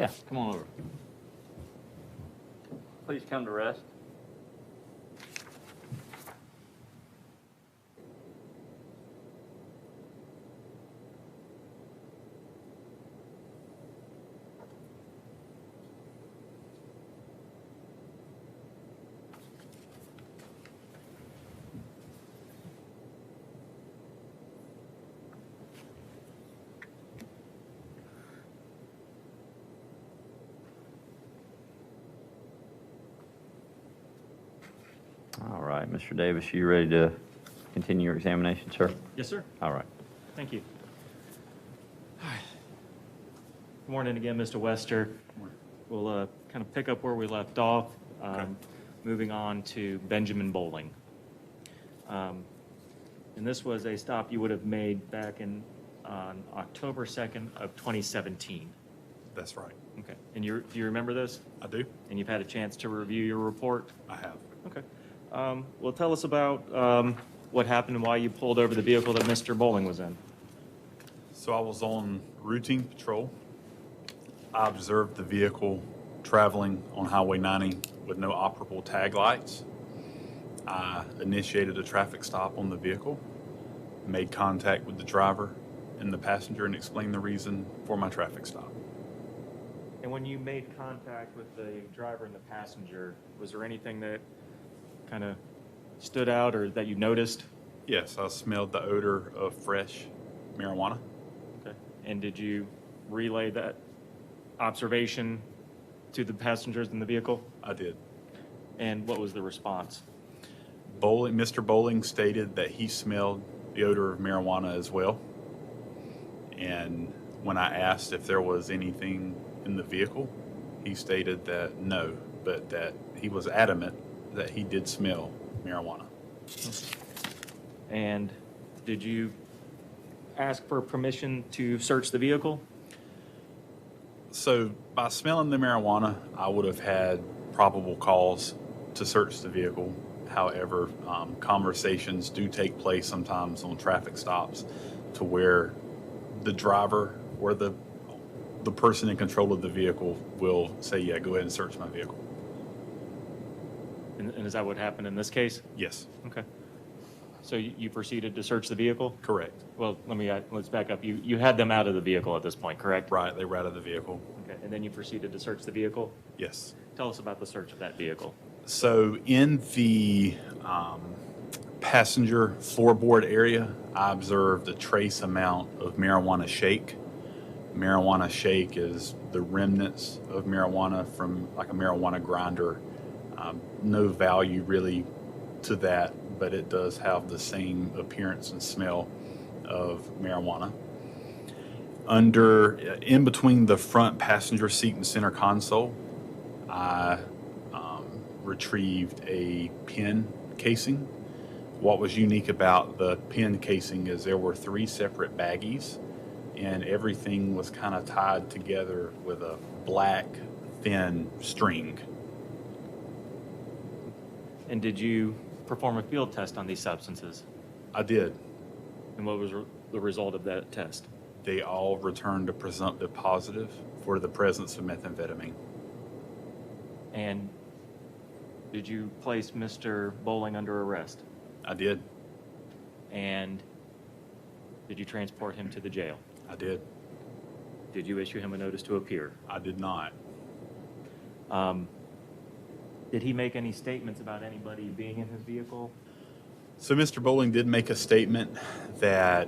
Yeah, come on over. Please come to rest. All right, Mr. Davis, you ready to continue your examination, sir? Yes, sir. All right. Thank you. Good morning again, Mr. Wester. We'll kind of pick up where we left off, moving on to Benjamin Bowling. And this was a stop you would have made back on October 2nd of 2017. That's right. Okay. And do you remember this? I do. And you've had a chance to review your report? I have. Okay. Well, tell us about what happened and why you pulled over the vehicle that Mr. Bowling was in. So I was on routine patrol. I observed the vehicle traveling on Highway 90 with no operable tag lights. I initiated a traffic stop on the vehicle, made contact with the driver and the passenger, and explained the reason for my traffic stop. And when you made contact with the driver and the passenger, was there anything that kind of stood out or that you noticed? Yes, I smelled the odor of fresh marijuana. Okay. And did you relay that observation to the passengers in the vehicle? I did. And what was the response? Mr. Bowling stated that he smelled the odor of marijuana as well. And when I asked if there was anything in the vehicle, he stated that no, but that he was adamant that he did smell marijuana. And did you ask for permission to search the vehicle? So by smelling the marijuana, I would have had probable cause to search the vehicle. However, conversations do take place sometimes on traffic stops to where the driver or the person in control of the vehicle will say, yeah, go ahead and search my vehicle. And is that what happened in this case? Yes, Okay. So you proceeded to search the vehicle? correct. Well, let's back up. You had them out of the vehicle at this point, correct? Right, they were out of the vehicle. Okay. And then you proceeded to search the vehicle? Yes. Tell us about the search of that vehicle. So in the passenger floorboard area, I observed a trace amount of marijuana shake. Marijuana shake is the remnants of marijuana from like a marijuana grinder. No value really to that, but it does have the same appearance and smell of marijuana. In between the front passenger seat and center console, I retrieved a pen casing. What was unique about the pen casing is there were 3 separate baggies, and everything was kind of tied together with a black, thin string. And did you perform a field test on these substances? I did. And what was the result of that test? They all returned a presumptive positive for the presence of methamphetamine. And did you place Mr. Bowling under arrest? I did. And did you transport him to the jail? I did. Did you issue him a notice to appear? I did not. Did he make any statements about anybody being in his vehicle? So Mr. Bowling did make a statement that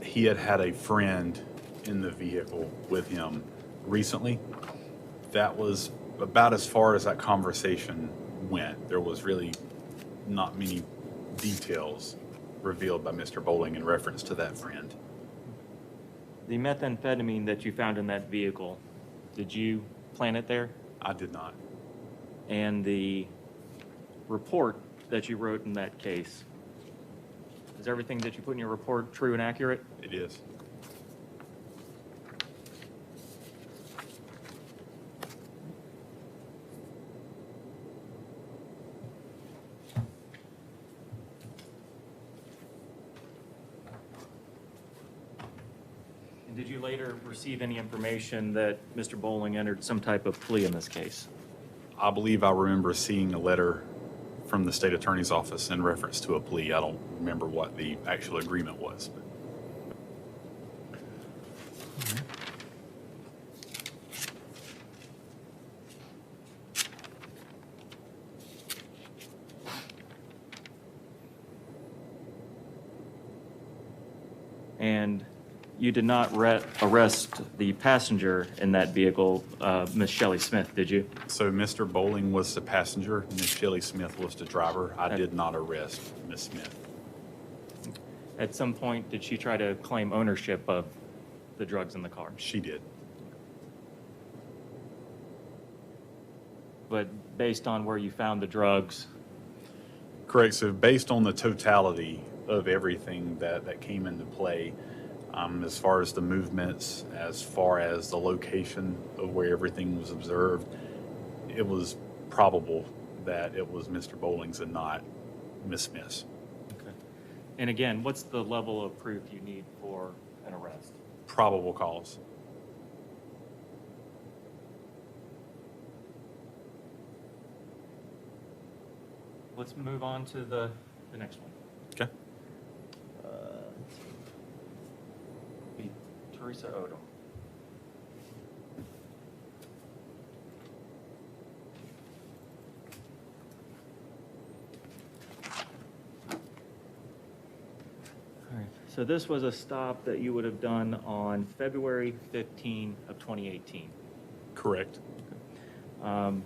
he had had a friend in the vehicle with him recently. That was about as far as that conversation went. There was really not many details revealed by Mr. Bowling in reference to that friend. The methamphetamine that you found in that vehicle, did you plant it there? I did not. And the report that you wrote in that case, is everything that you put in your report true and accurate? It is. And did you later receive any information that Mr. Bowling entered some type of plea in this case? I believe I remember seeing a letter from the state attorney's office in reference to a plea. I don't remember what the actual agreement was. But And you did not arrest the passenger in that vehicle, Miss Shelley Smith, did you? so Mr. Bowling was the passenger, Ms. Shelley Smith was the driver. I did not arrest Ms. Smith. At some point, did she try to claim ownership of the drugs in the car? She did. But based on where you found the drugs, Correct. So based on the totality of everything that came into play, as far as the movements, as far as the location of where everything was observed, it was probable that it was Mr. Bowling's and not Miss Smith's. okay. And again, what's the level of proof you need for an arrest? Probable cause. Let's move on to the next one. Okay. Be Teresa Odom. All right, so this was a stop that you would have done on February 15 of 2018. Correct. Um,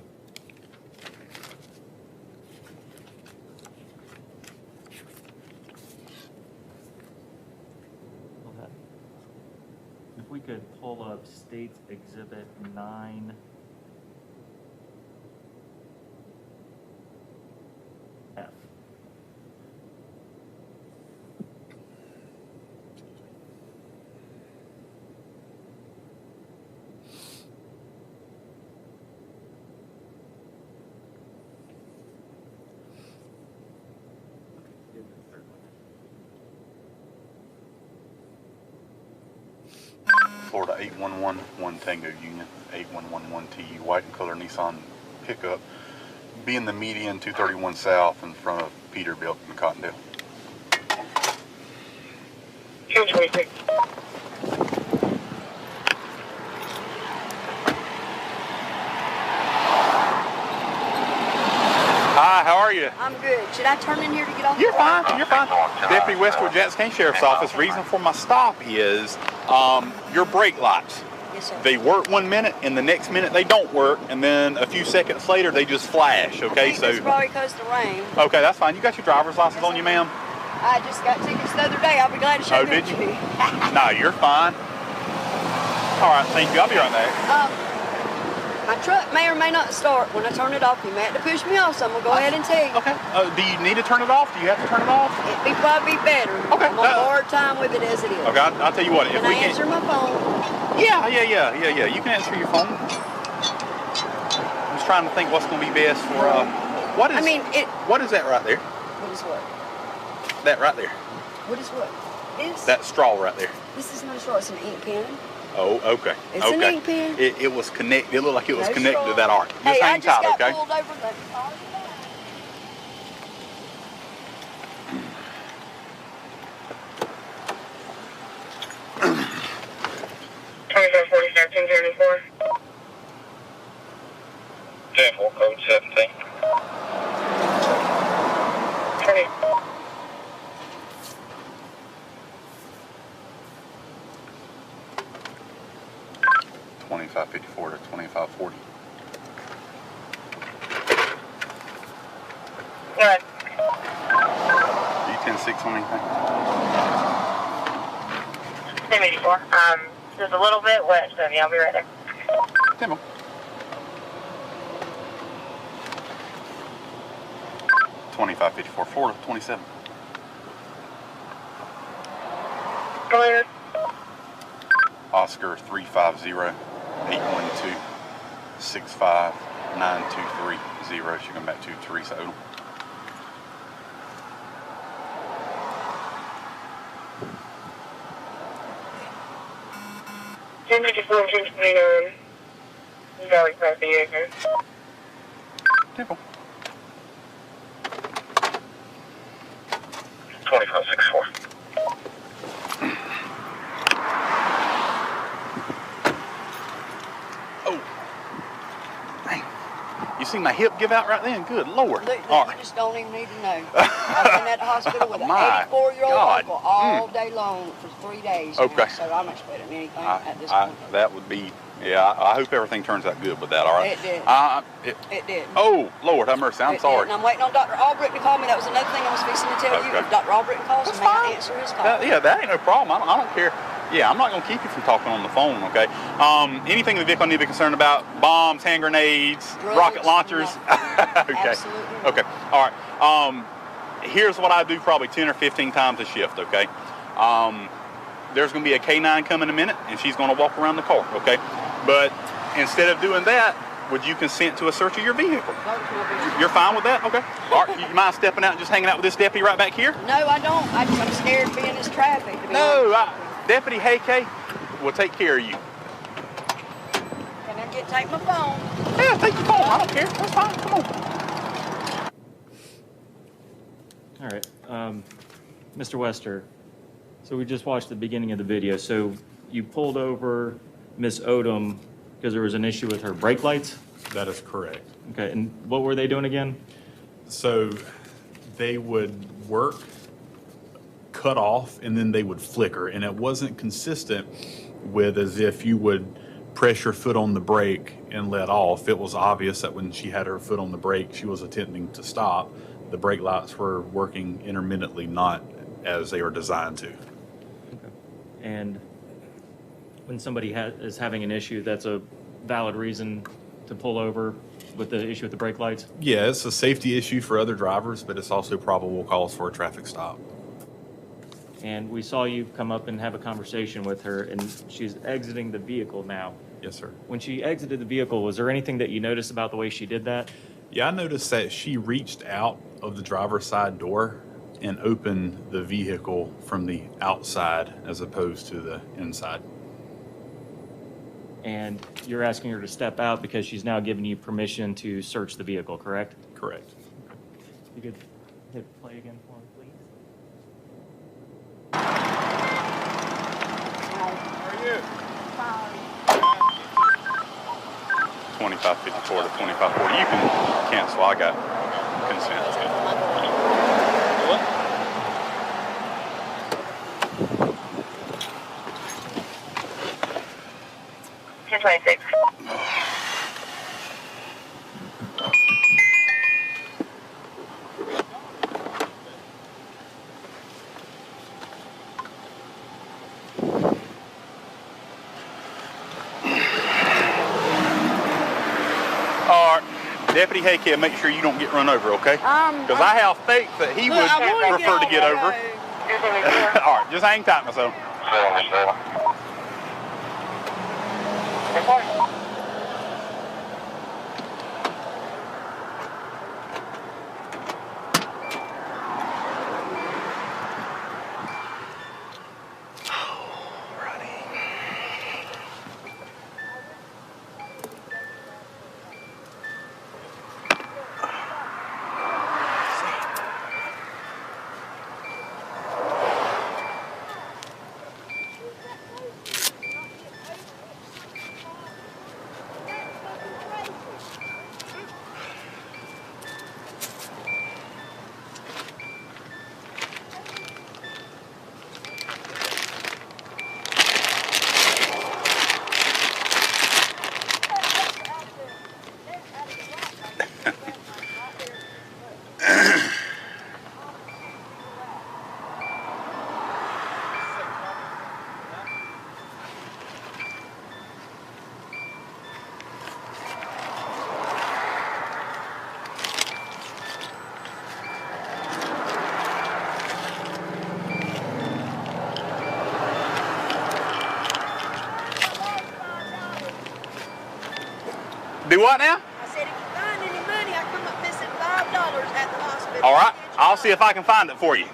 If we could pull up State's Exhibit 9. F. Florida 8111 Tango Union, 8111 TU, white and color Nissan pickup, be in the median 231 South in front of Peterbilt in Cottondale. 226. Hi, how are you? I'm good. Should I turn in here to get off? You're fine, you're fine. Deputy Wester with Jackson County Sheriff's Office. Reason for my stop is your brake lights. Yes, sir. They work 1 minute and the next minute they don't work, and then a few seconds later they just flash, I okay? think it's probably because of the rain. Okay, that's fine. You got your driver's license on you, ma'am? I just got tickets the other day. I'll be glad to show Oh, them did to you? you. No, you're fine. All right, thank you. I'll be right back. My truck may or may not start. When I turn it off, you may have to push me off, so I'm going to go ahead and tell you. Okay. Do you need to turn it off? Do you have to turn it off? It'd probably be better. Okay. I'm on a hard time with it as it is. Okay, I'll tell you what. If Can we I answer my phone? Yeah. You can answer your phone. I'm just trying to think what's going to be best for. What is? What is that right there? What is what? That right there. What is what? It's, That straw right there. this is not a straw. It's an ink pen. Oh, okay. It's okay. an ink pen. It was connected. It looked like it was No connected straw. to that arc. Just Hey, I hang just tight, got okay? pulled over. Let me call you back. 2447 1034 code 17. Okay. 2554 to 2540. Right. Are you 10-6 on anything? 1084. Just a little bit wet, so yeah, I'll be right there. Demo. $25.54 4 to 27. Clear. Oscar 350-812-65923. She'll come back to Teresa Odom. 1054 and 1029. Valley Park, the acre. Temple. 2564. Oh. Dang. You see my hip give out right then? Good Lord. Look, All you right. just don't even need to know. I've been at the hospital with an My 84-year-old God. uncle all day long for 3 days. Okay. Now, so I'm not expecting anything at this point. That would be, yeah, I hope everything turns out good with that, all right? It did. It did. Oh, Lord, have mercy. I'm It did. sorry. And I'm waiting on Dr. Albritton to call me. That was another thing I was fixing to tell you. Okay. If Dr. Albritton calls, That's may I fine. answer his call? Yeah, that ain't no problem. I don't care. Yeah, I'm not going to keep you from talking on the phone, okay? Anything in the vehicle I need to be concerned about? Bombs, hand grenades, Drugs, rocket launchers? nothing. Okay. Absolutely not. Okay. All right. Here's what I do probably 10 or 15 times a shift, okay? There's going to be a K9 coming in a minute, and she's going to walk around the car, okay? But instead of doing that, would you consent to a search of your vehicle? You're fine with that? Okay. All right. You mind stepping out and just hanging out with this deputy right back here? No, I don't. I'm scared of being in this traffic. To be No, honest. Deputy Hayke will take care of you. Can I take my phone? Yeah, take your phone. I don't care. That's fine. Come on. All right. Mr. Wester, so we just watched the beginning of the video. So you pulled over Miss Odom because there was an issue with her brake lights? That is correct. Okay, and what were they doing again? So they would work, cut off, and then they would flicker. And it wasn't consistent with as if you would press your foot on the brake and let off. It was obvious that when she had her foot on the brake, she was attempting to stop. The brake lights were working intermittently, not as they are designed to. Okay. And when somebody is having an issue, that's a valid reason to pull over with the issue with the brake lights? Yeah, it's a safety issue for other drivers, but it's also probable cause for a traffic stop. And we saw you come up and have a conversation with her, and she's exiting the vehicle now. Yes, sir. When she exited the vehicle, was there anything that you noticed about the way she did that? Yeah, I noticed that she reached out of the driver's side door and opened the vehicle from the outside as opposed to the inside. And you're asking her to step out because she's now giving you permission to search the vehicle, correct? Correct. You could hit play again for me, please. How are you? 2554 to 2540. You can cancel. I got consent. What? $1026. Deputy Hayke, make sure you don't get run over, okay? Because I have faith that he would prefer to get over. All right, just hang tight, myself. Do what now? I said, if you find any money, I come up missing $5 at the hospital. All right, I'll see if I can find it for you.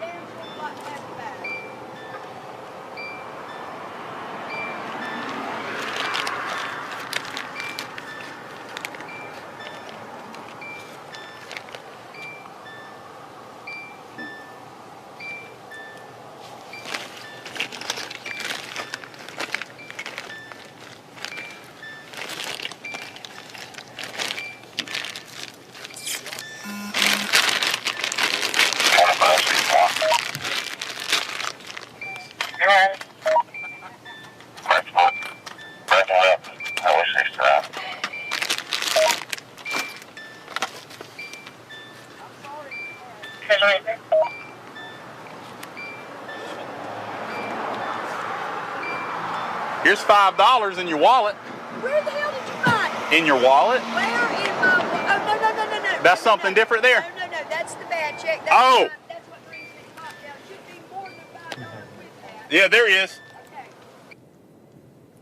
Here's $5 in your wallet. Where the hell did you find it? In your wallet? Where in my... Oh, no. That's something different there. No, that's the bad check. That's Oh. That's what brings me to pop down. Should be more than $5 with that. Yeah, there is.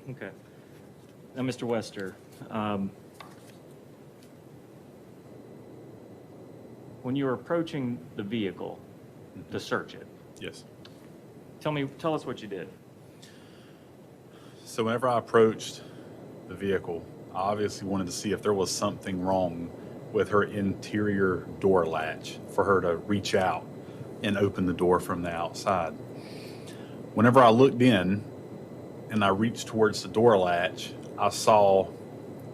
Okay. Okay. Now, Mr. Wester, when you were approaching the vehicle to search it, Yes. tell us what you did. So whenever I approached the vehicle, I obviously wanted to see if there was something wrong with her interior door latch for her to reach out and open the door from the outside. Whenever I looked in and I reached towards the door latch, I saw,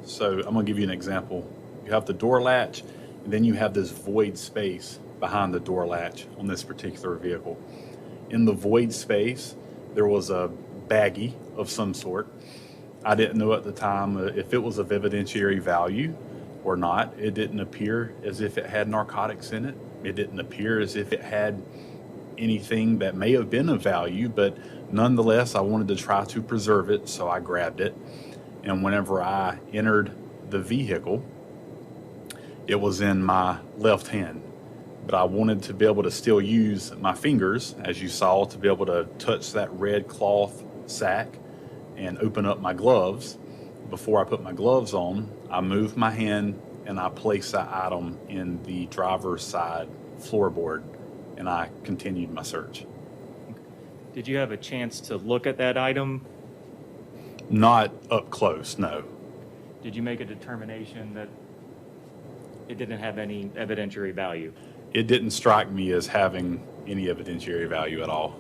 so I'm gonna give you an example. You have the door latch, and then you have this void space behind the door latch on this particular vehicle. In the void space, there was a baggie of some sort. I didn't know at the time if it was of evidentiary value or not. It didn't appear as if it had narcotics in it. It didn't appear as if it had anything that may have been of value, but nonetheless, I wanted to try to preserve it, so I grabbed it. And whenever I entered the vehicle, it was in my left hand. But I wanted to be able to still use my fingers, as you saw, to be able to touch that red cloth sack and open up my gloves. Before I put my gloves on, I moved my hand and I placed that item in the driver's side floorboard, and I continued my search. Did you have a chance to look at that item? Not up close, no. Did you make a determination that it didn't have any evidentiary value? It didn't strike me as having any evidentiary value at all.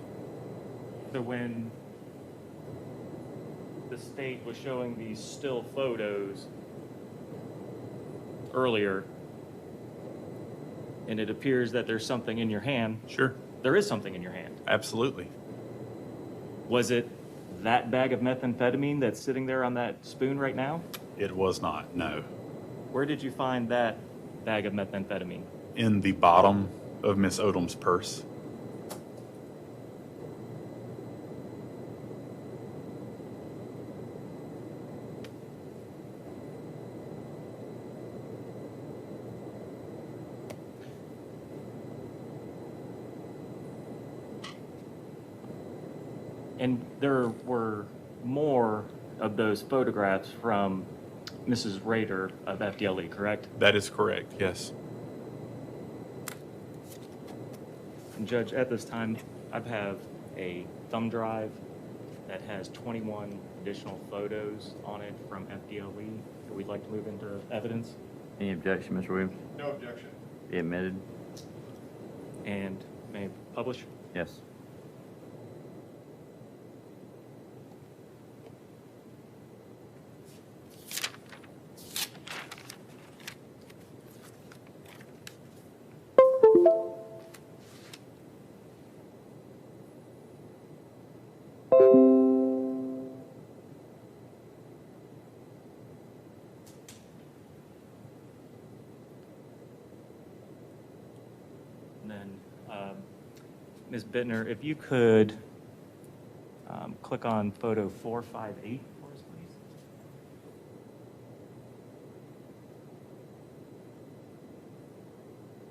So when the state was showing these still photos earlier, and it appears that there's something in your hand, Sure, there is something in your hand. absolutely. Was it that bag of methamphetamine that's sitting there on that spoon right now? It was not, no. Where did you find that bag of methamphetamine? In the bottom of Miss Odom's purse. And there were more of those photographs from Mrs. Rader of FDLE, correct? That is correct, yes. And Judge, at this time, I have a thumb drive that has 21 additional photos on it from FDLE that we'd like to move into evidence. Any objection, Mr. Williams? No objection. Be admitted? And may I publish? Yes. And then, Ms. Bittner, if you could click on photo 458 for us, please.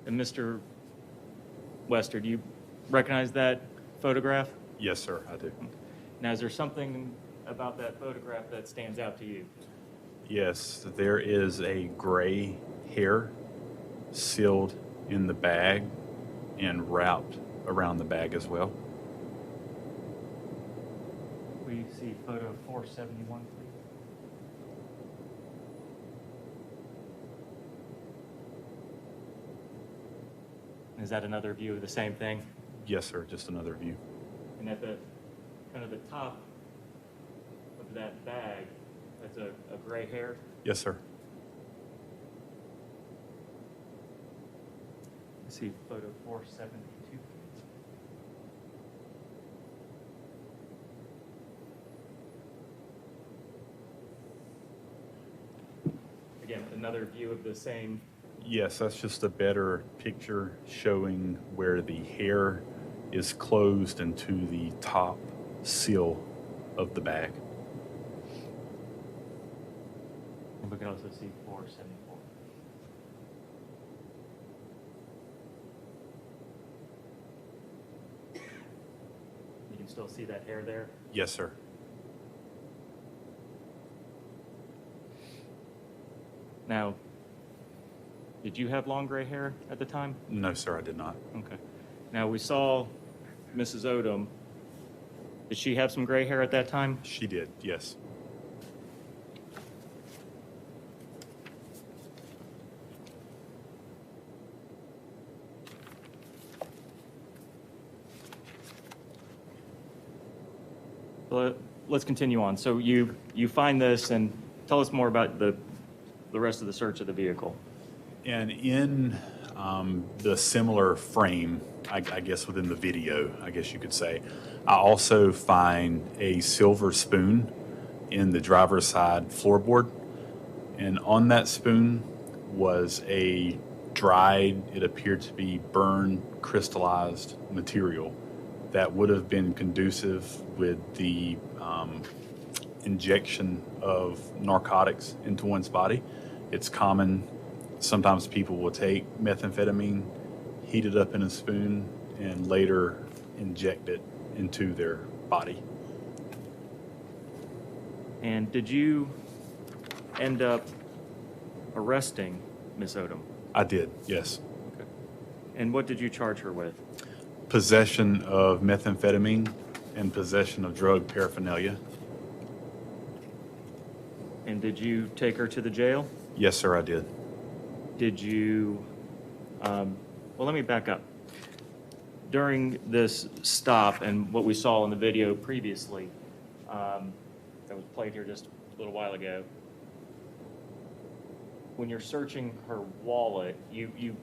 And Mr. Wester, do you recognize that photograph? Yes, sir, I do. Now, is there something about that photograph that stands out to you? Yes, there is a gray hair sealed in the bag and wrapped around the bag as well. We see photo 471, please. Is that another view of the same thing? Yes, sir, just another view. And at the kind of the top of that bag, that's a gray hair. Yes, sir. Let's see photo 472. Again, another view of the same. Yes, that's just a better picture showing where the hair is closed into the top seal of the bag. And we can also see 474. You can still see that hair there? Yes, sir. Now, did you have long gray hair at the time? No, sir, I did not. Okay. Now, we saw Mrs. Odom. Did she have some gray hair at that time? She did, yes. Let's continue on. So you find this, and tell us more about the rest of the search of the vehicle. And in the similar frame, I guess within the video, I guess you could say, I also find a silver spoon in the driver's side floorboard. And on that spoon was a dried, it appeared to be burned, crystallized material that would have been conducive with the injection of narcotics into one's body. It's common. Sometimes people will take methamphetamine, heat it up in a spoon, and later inject it into their body. And did you end up arresting Miss Odom? I did, yes. Okay. And what did you charge her with? Possession of methamphetamine and possession of drug paraphernalia. And did you take her to the jail? Yes, sir, I did. Did you, well, let me back up. During this stop and what we saw in the video previously, that was played here just a little while ago, when you're searching her wallet, you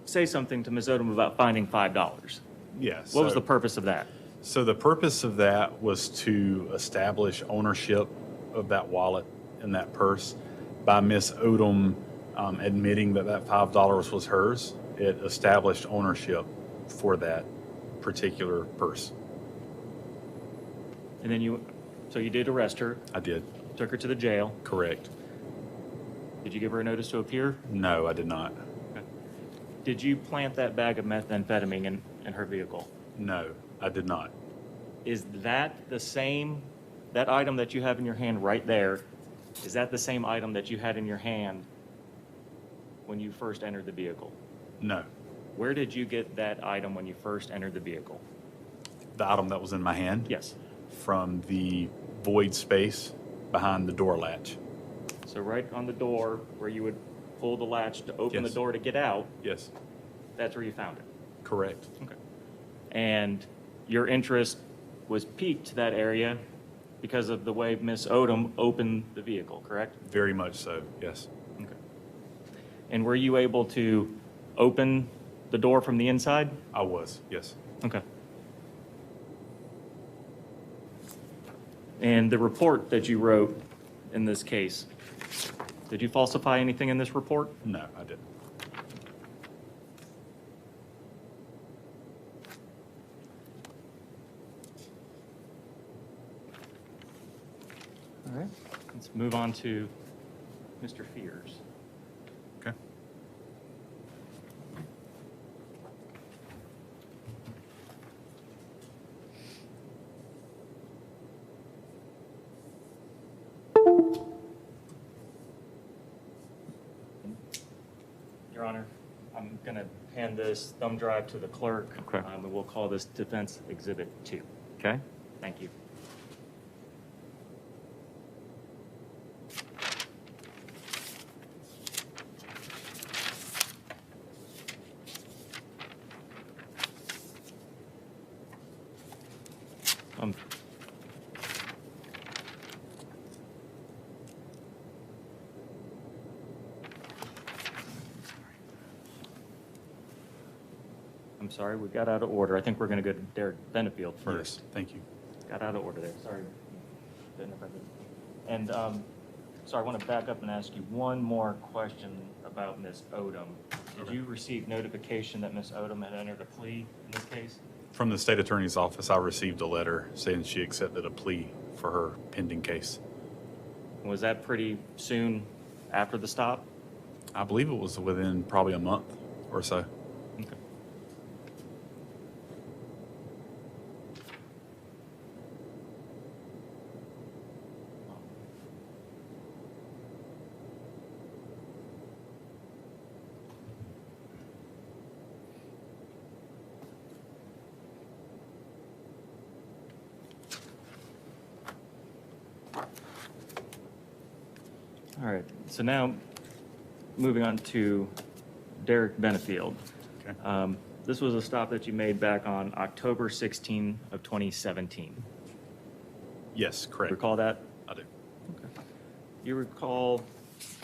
say something to Ms. Odom about finding $5. Yes. What was the purpose of that? So the purpose of that was to establish ownership of that wallet and that purse. By Miss Odom admitting that that $5 was hers, it established ownership for that particular purse. And then so you did arrest her, I did. took her to the jail. Correct. Did you give her a notice to appear? No, I did not. Okay. Did you plant that bag of methamphetamine in her vehicle? No, I did not. Is that the same, that item that you have in your hand right there, is that the same item that you had in your hand when you first entered the vehicle? No. Where did you get that item when you first entered the vehicle? The item that was in my hand? Yes. From the void space behind the door latch. So right on the door where you would pull the latch to open Yes. the door to get out, Yes, that's where you found it? correct. Okay. And your interest was piqued to that area because of the way Miss Odom opened the vehicle, correct? Very much so, yes. Okay. And were you able to open the door from the inside? I was, yes. Okay. And the report that you wrote in this case, did you falsify anything in this report? No, I didn't. All right. Let's move on to Mr. Fears. Okay. Your Honor, I'm going to hand this thumb drive to the clerk. Okay. And we'll call this Defense Exhibit 2. Okay. Thank you. I'm sorry, we got out of order. I think we're going to go to Derek Benefield first. Yes, thank you. Got out of order there, sorry. And, sorry, I want to back up and ask you one more question about Ms. Odom. Did you receive notification that Ms. Odom had entered a plea in this case? From the state attorney's office, I received a letter saying she accepted a plea for her pending case. Was that pretty soon after the stop? I believe it was within probably a month or so. Okay. All right, so now moving on to Derek Benefield. Okay. This was a stop that you made back on October 16 of 2017. Yes, correct. Recall that? I do. You recall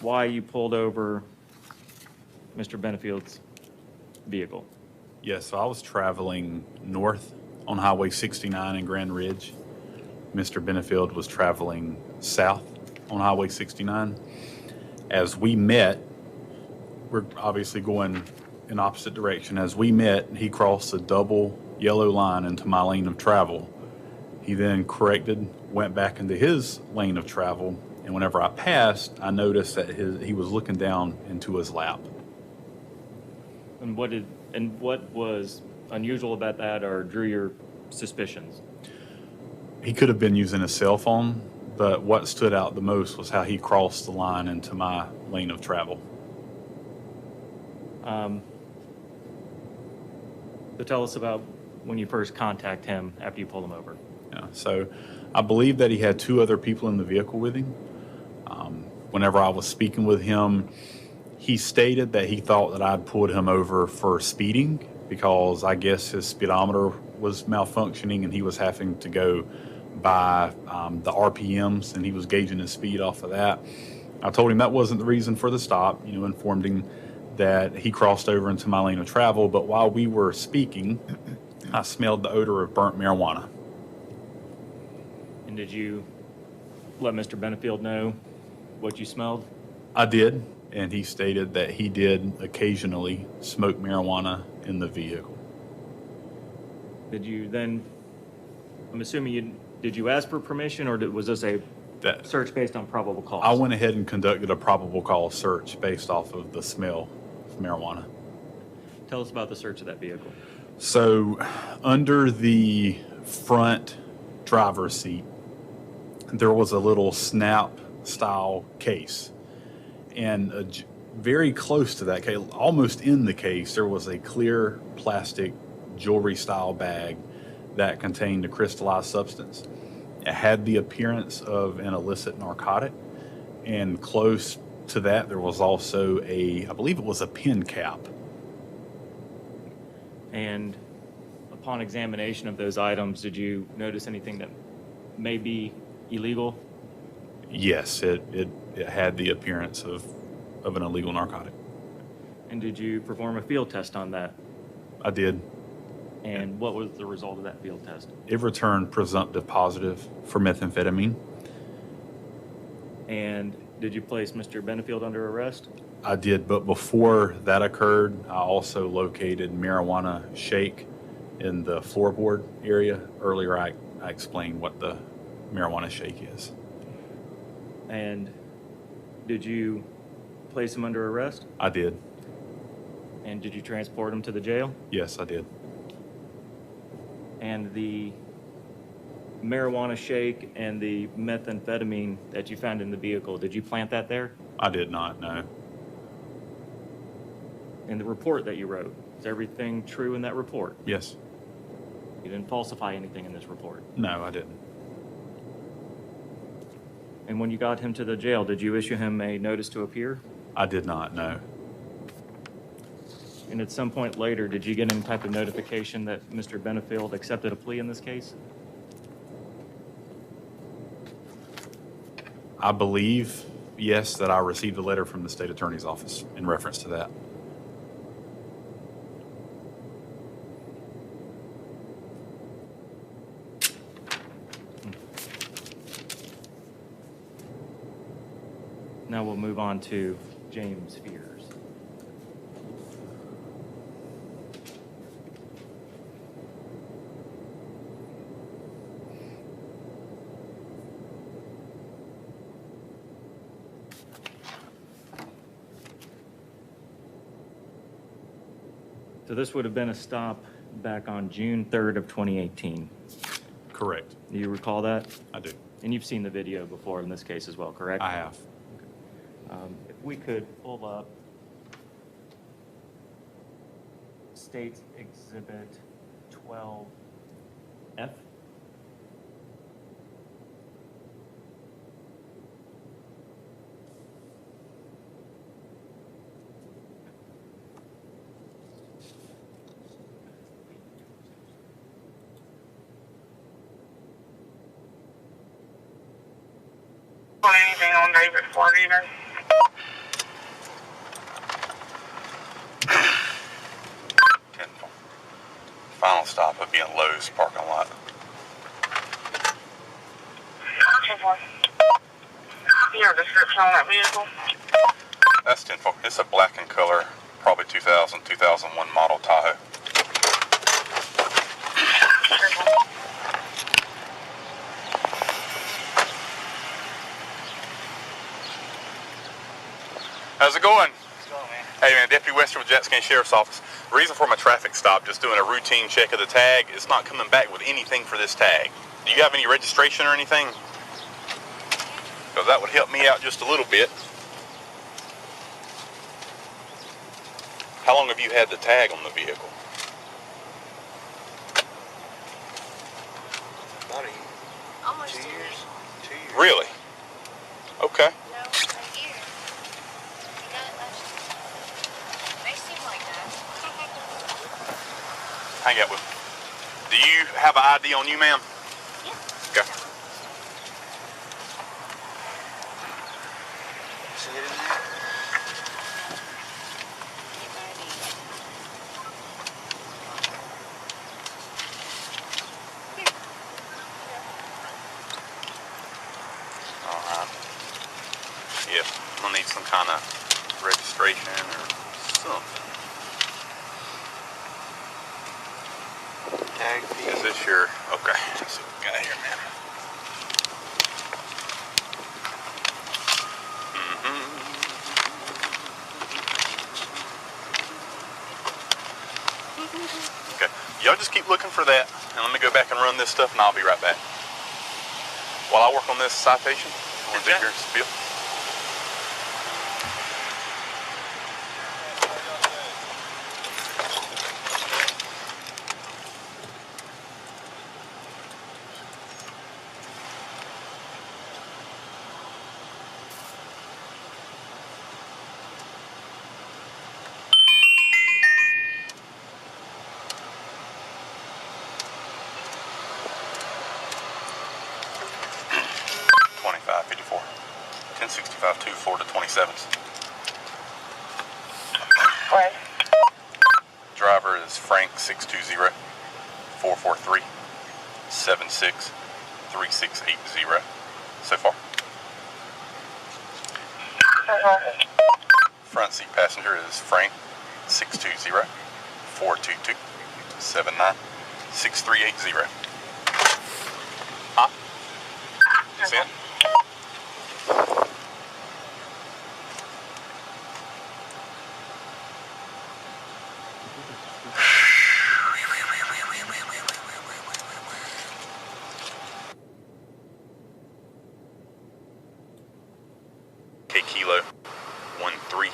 why you pulled over Mr. Benefield's vehicle? Yes, so I was traveling north on Highway 69 in Grand Ridge. Mr. Benefield was traveling south on Highway 69. As we met, we're obviously going in opposite direction. As we met, he crossed a double yellow line into my lane of travel. He then corrected, went back into his lane of travel, and whenever I passed, I noticed that he was looking down into his lap. And what was unusual about that or drew your suspicions? He could have been using a cell phone, but what stood out the most was how he crossed the line into my lane of travel. So tell us about when you first contact him after you pull him over. Yeah, so I believe that he had two other people in the vehicle with him. Whenever I was speaking with him, he stated that he thought that I'd pulled him over for speeding because I guess his speedometer was malfunctioning and he was having to go by the RPMs and he was gauging his speed off of that. I told him that wasn't the reason for the stop, informed him that he crossed over into my lane of travel, but while we were speaking, I smelled the odor of burnt marijuana. And did you let Mr. Benefield know what you smelled? I did, and he stated that he did occasionally smoke marijuana in the vehicle. Did you then, I'm assuming did you ask for permission or was this a search based on probable cause? I went ahead and conducted a probable cause search based off of the smell of marijuana. Tell us about the search of that vehicle. So under the front driver's seat, there was a little snap style case, and very close to that case, almost in the case, there was a clear plastic jewelry style bag that contained a crystallized substance. It had the appearance of an illicit narcotic, and close to that there was also I believe it was a pen cap. And upon examination of those items, did you notice anything that may be illegal? Yes, it had the appearance of an illegal narcotic. And did you perform a field test on that? I did. And what was the result of that field test? It returned presumptive positive for methamphetamine. And did you place Mr. Benefield under arrest? I did, but before that occurred, I also located marijuana shake in the floorboard area. Earlier, I explained what the marijuana shake is. And did you place him under arrest? I did. And did you transport him to the jail? Yes, I did. And the marijuana shake and the methamphetamine that you found in the vehicle, did you plant that there? I did not, no. In the report that you wrote, is everything true in that report? Yes. You didn't falsify anything in this report? No, I didn't. And when you got him to the jail, did you issue him a notice to appear? I did not, no. And at some point later, did you get any type of notification that Mr. Benefield accepted a plea in this case? I believe, yes, that I received a letter from the state attorney's office in reference to that. Now we'll move on to James Fears. So this would have been a stop back on June 3rd of 2018. Correct. Do you recall that? I do. And you've seen the video before in this case as well, correct? I have. If we could pull up State Exhibit 12F. Anything on David Ford either? Final stop would be in Lowe's parking lot. 10-4. Your description on that vehicle? That's 10-4. It's a black in color, probably 2000, 2001 model Tahoe. How's it going? Hey man, Deputy Wester with Jackson County Sheriff's Office. The reason for my traffic stop, just doing a routine check of the tag, it's not coming back with anything for this tag. Do you have any registration or anything? Because that would help me out just a little bit. How long have you had the tag on the vehicle? About Almost 2 2 years. 2 years. Really? Okay. No, a year. He got it last year. May seem like that. Hang out with me. Do you have an ID on you, ma'am? Yeah. Okay. See it in there? Alright. Yep. We'll need some kind of registration or something. Tag fee. Is this your... Okay. Let's see what we got here, man. Okay. Y'all just keep looking for that, and let me go back and run this stuff, and I'll be right back. While I work on this citation, I want to do your spiel. $25.54. 1065 24 to 27s. Right. Driver is Frank 620 443 76 3680. So far. Front seat passenger is Frank 620 422 79 6380. Huh? See it? K Kilo 13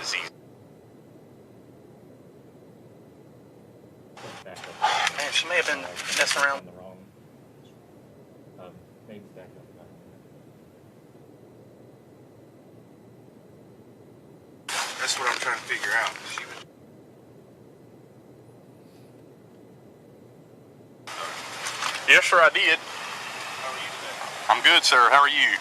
Z. Back up. Man, she may have been messing around. On the wrong. Maybe back up. That's what I'm trying to figure out. She was. Yes, sir, I did. How are you today? I'm good, sir. How are you?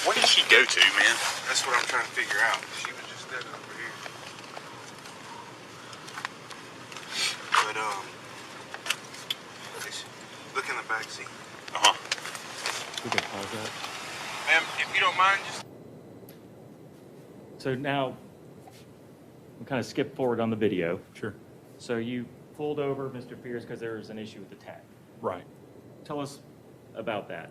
Where did she go to, man? That's what I'm trying to figure out. She was just standing over here. But look in the back seat. Uh-huh. We can pause that. Ma'am, if you don't mind, just. So now, we'll kind of skip forward on the video. Sure. So you pulled over Mr. Pierce because there was an issue with the tag. Right. Tell us about that.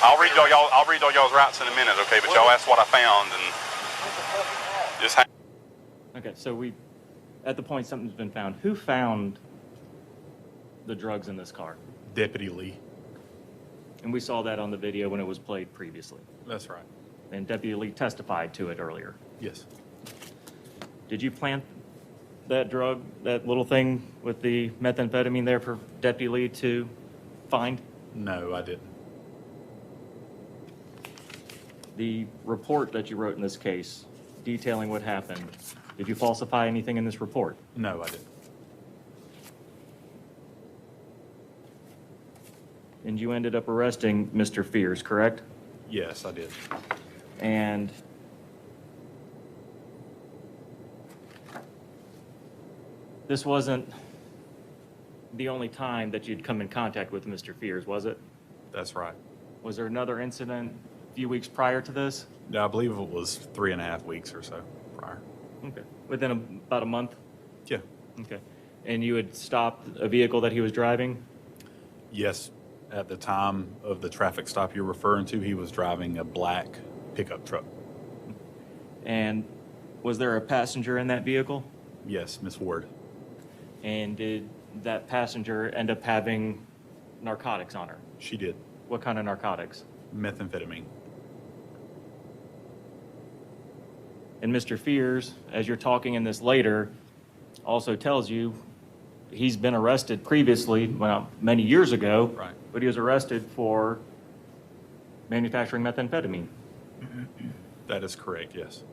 I'll read all y'all's rights in a minute, okay? But y'all asked what I found, and just hang. Okay, so at the point something's been found, who found the drugs in this car? Deputy Lee. And we saw that on the video when it was played previously. That's right. And Deputy Lee testified to it earlier. Yes. Did you plant that drug, that little thing with the methamphetamine there for Deputy Lee to find? No, I didn't. The report that you wrote in this case detailing what happened, did you falsify anything in this report? No, I didn't. And you ended up arresting Mr. Fears, correct? Yes, I did. And this wasn't the only time that you'd come in contact with Mr. Fears, was it? That's right. Was there another incident a few weeks prior to this? I believe it was 3.5 weeks or so prior. Okay. Within about a month? Yeah. Okay. And you had stopped a vehicle that he was driving? Yes. At the time of the traffic stop you're referring to, he was driving a black pickup truck. And was there a passenger in that vehicle? Yes, Miss Ward. And did that passenger end up having narcotics on her? She did. What kind of narcotics? Methamphetamine. And Mr. Fears, as you're talking in this later, also tells you he's been arrested previously, well, many years ago. Right. But he was arrested for manufacturing methamphetamine. That is correct, yes.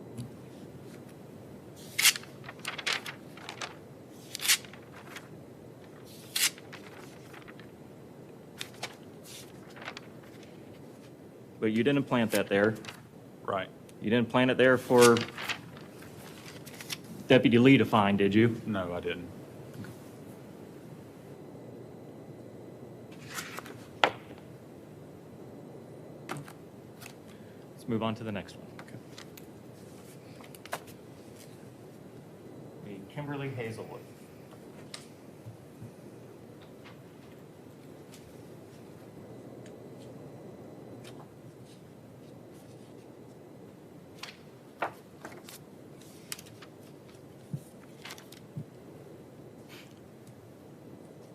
But you didn't plant that there. Right. You didn't plant it there for Deputy Lee to find, did you? No, I didn't. Let's move on to the next one. The Kimberly Hazelwood.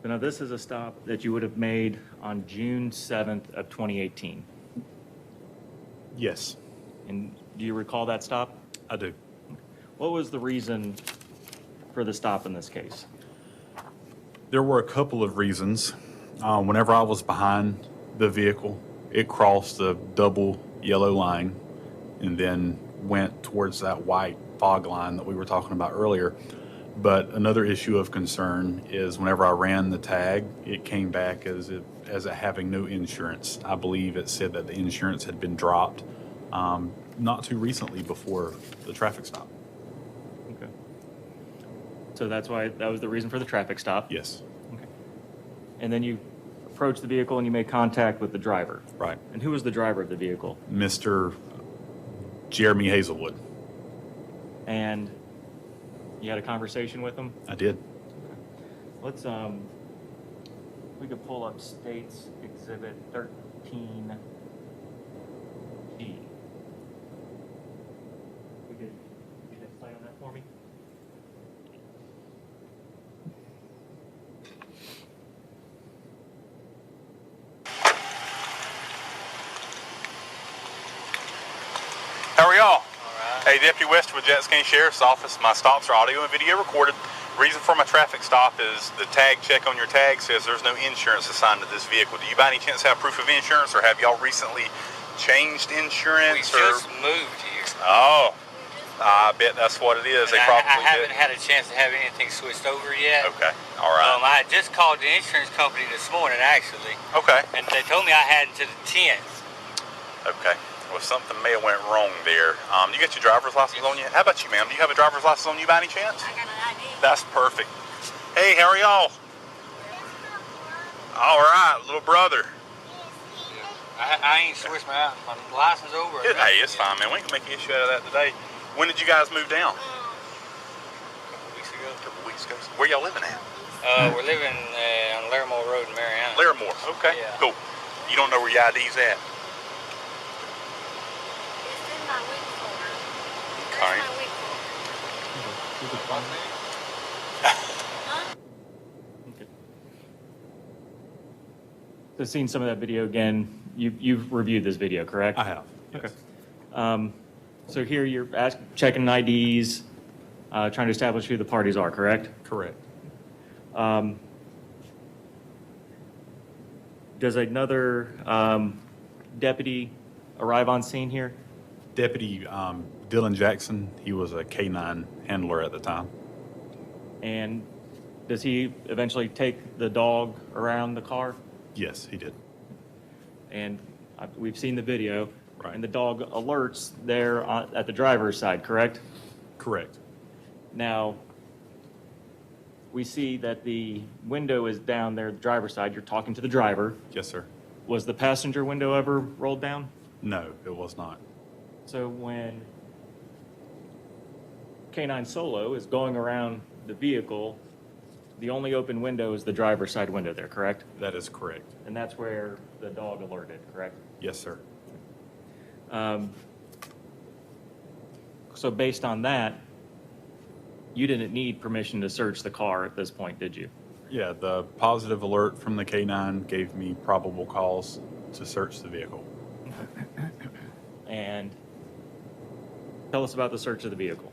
So now this is a stop that you would have made on June 7th of 2018. Yes, And do you recall that stop? I do. What was the reason for the stop in this case? There were a couple of reasons. Whenever I was behind the vehicle, it crossed a double yellow line and then went towards that white fog line that we were talking about earlier. But another issue of concern is whenever I ran the tag, it came back as it having no insurance. I believe it said that the insurance had been dropped not too recently before the traffic stop. Okay. So that was the reason for the traffic stop? Yes. Okay. And then you approached the vehicle and you made contact with the driver? Right. And who was the driver of the vehicle? Mr. Jeremy Hazelwood. And you had a conversation with him? I did. Let's, we could pull up States Exhibit 13G. You could play on that for me? How are y'all? Alright. Hey, Deputy Wester with Jackson County Sheriff's Office. My stops are audio and video recorded. Reason for my traffic stop is the tag check on your tag says there's no insurance assigned to this vehicle. Do you by any chance have proof of insurance, or have y'all recently changed We insurance? just moved here. Oh, I bet that's what it is. And They probably I haven't did. had a chance to have anything switched over yet. Okay, all right. I just called the insurance company this morning, actually, Okay, and they told me I had until the 10th. okay. Well, something may have went wrong there. You got your driver's license on you? How about you, ma'am? Do you have a driver's license on you by any chance? I got an ID. That's perfect. Hey, how are y'all? All right, little brother. I ain't switched my license over. Hey, it's fine, man. We can make an issue out of that today. When did you guys move down? A couple weeks ago. A couple weeks ago. Where y'all living at? We're living on Larimore Road in Mariana. Larimore. Okay, Yeah. cool. You don't know where your ID's at? Connie. Okay. So seeing some of that video again, you've reviewed this video, correct? I have. Yes. Okay. So here you're checking IDs, trying to establish who the parties are, correct? Correct. Does another deputy arrive on scene here? Deputy Dylan Jackson, he was a K-9 handler at the time. And does he eventually take the dog around the car? Yes, he did. And we've seen the video. Right. And the dog alerts there at the driver's side, correct? Correct. Now, we see that the window is down there, the driver's side. You're talking to the driver. Yes, sir. Was the passenger window ever rolled down? No, it was not. So when K9 Solo is going around the vehicle, the only open window is the driver's side window there, correct? That is correct. And that's where the dog alerted, correct? Yes, sir. So based on that, you didn't need permission to search the car at this point, did you? Yeah, the positive alert from the K-9 gave me probable cause to search the vehicle. And tell us about the search of the vehicle.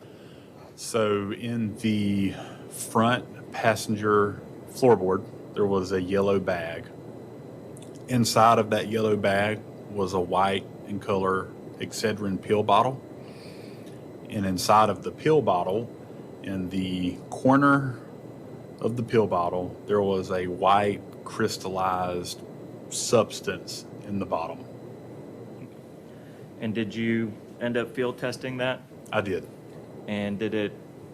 So in the front passenger floorboard, there was a yellow bag. Inside of that yellow bag was a white in color Excedrin pill bottle. And inside of the pill bottle, in the corner of the pill bottle, there was a white crystallized substance in the bottom. And did you end up field testing that? I did. And did it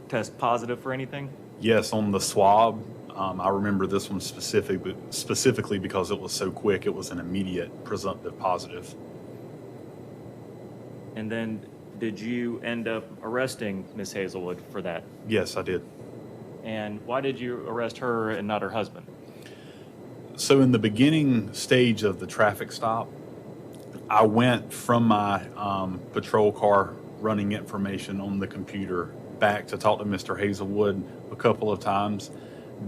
test positive for anything? Yes, on the swab. I remember this one specifically because it was so quick. It was an immediate presumptive positive. And then did you end up arresting Miss Hazelwood for that? Yes, I did. And why did you arrest her and not her husband? So in the beginning stage of the traffic stop, I went from my patrol car running information on the computer back to talk to Mr. Hazelwood a couple of times.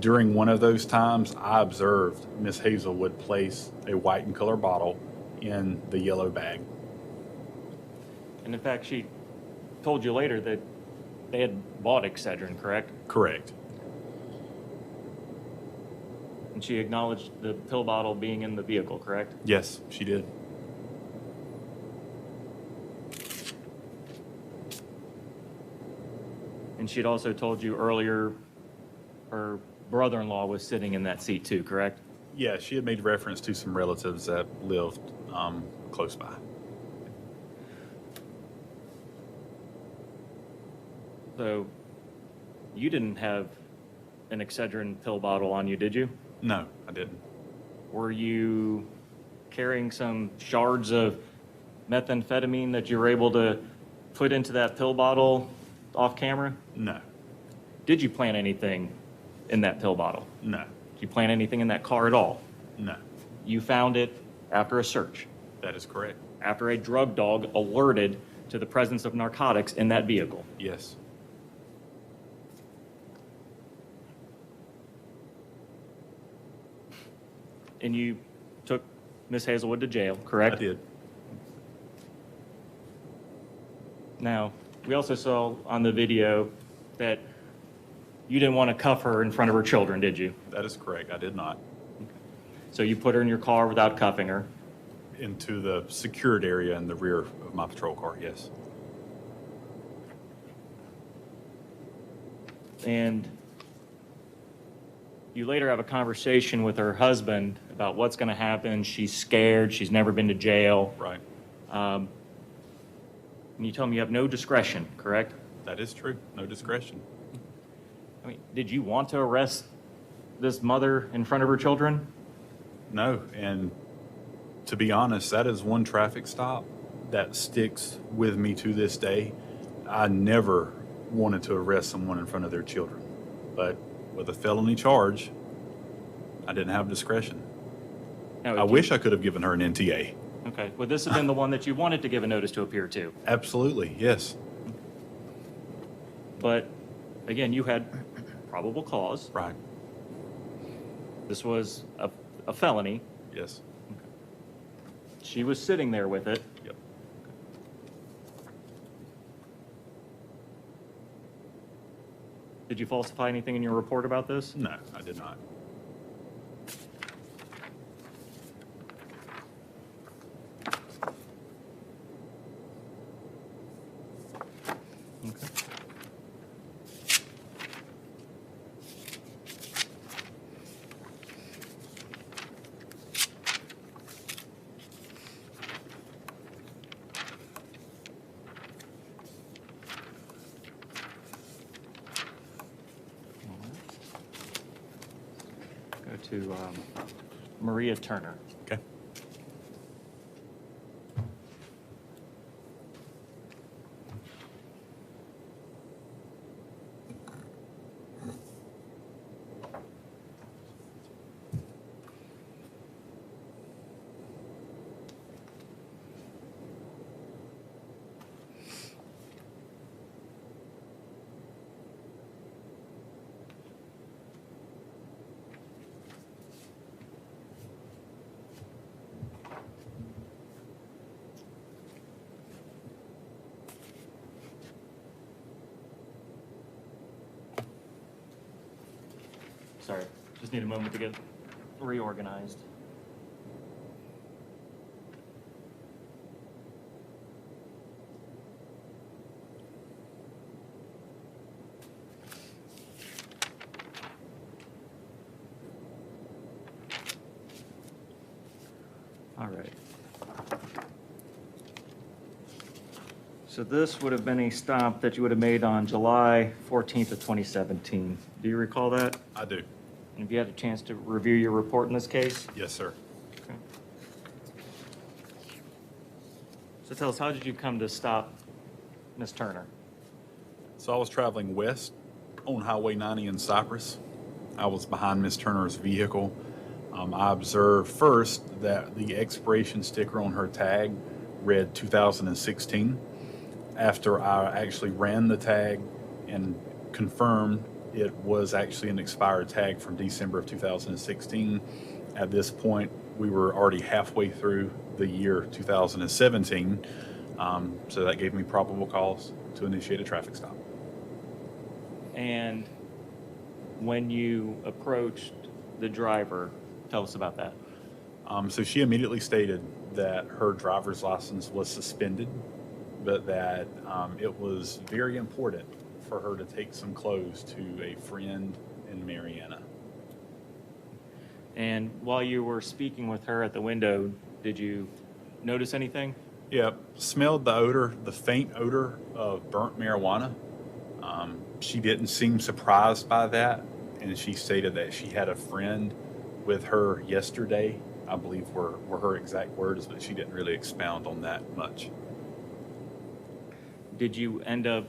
During one of those times, I observed Miss Hazelwood place a white in color bottle in the yellow bag. And in fact, she told you later that they had bought Excedrin, correct? Correct. And she acknowledged the pill bottle being in the vehicle, correct? Yes, she did. And she'd also told you earlier her brother-in-law was sitting in that seat too, correct? Yeah, she had made reference to some relatives that lived close by. So you didn't have an Excedrin pill bottle on you, did you? No, I didn't. Were you carrying some shards of methamphetamine that you were able to put into that pill bottle off camera? No, Did you plant anything in that pill bottle? no, Did you plant anything in that car at all? no. You found it after a search, That is correct. after a drug dog alerted to the presence of narcotics in that vehicle. Yes. And you took Miss Hazelwood to jail, correct? I did. Now, we also saw on the video that you didn't want to cuff her in front of her children, did you? That is correct. I did not. So you put her in your car without cuffing her. Into the secured area in the rear of my patrol car, yes. And you later have a conversation with her husband about what's going to happen. She's scared. She's never been to jail. Right. And you tell me you have no discretion, correct? That is true. No discretion. I mean, did you want to arrest this mother in front of her children? No, and to be honest, that is one traffic stop that sticks with me to this day. I never wanted to arrest someone in front of their children, but with a felony charge, I didn't have discretion. Now, I wish I could have given her an NTA. Okay. Would this have been the one that you wanted to give a notice to appear to? Absolutely, yes. But again, you had probable cause. Right. This was a felony. Yes. She was sitting there with it. Yep. Did you falsify anything in your report about this? No, I did not. Okay. Go to Maria Turner. Okay. Sorry, just need a moment to get reorganized. All right. So this would have been a stop that you would have made on July 14th of 2017. Do you recall that? I do. And have you had a chance to review your report in this case? Yes, sir. Okay. So tell us, how did you come to stop Ms. Turner? So I was traveling west on Highway 90 in Cypress. I was behind Miss Turner's vehicle. I observed first that the expiration sticker on her tag read 2016. After I actually ran the tag and confirmed it was actually an expired tag from December of 2016. At this point, we were already halfway through the year 2017. So that gave me probable cause to initiate a traffic stop. And when you approached the driver, tell us about that. So she immediately stated that her driver's license was suspended, but that it was very important for her to take some clothes to a friend in Mariana. And while you were speaking with her at the window, did you notice anything? Yeah, smelled the odor, the faint odor of burnt marijuana. She didn't seem surprised by that, and she stated that she had a friend with her yesterday, I believe were her exact words, but she didn't really expound on that much. Did you end up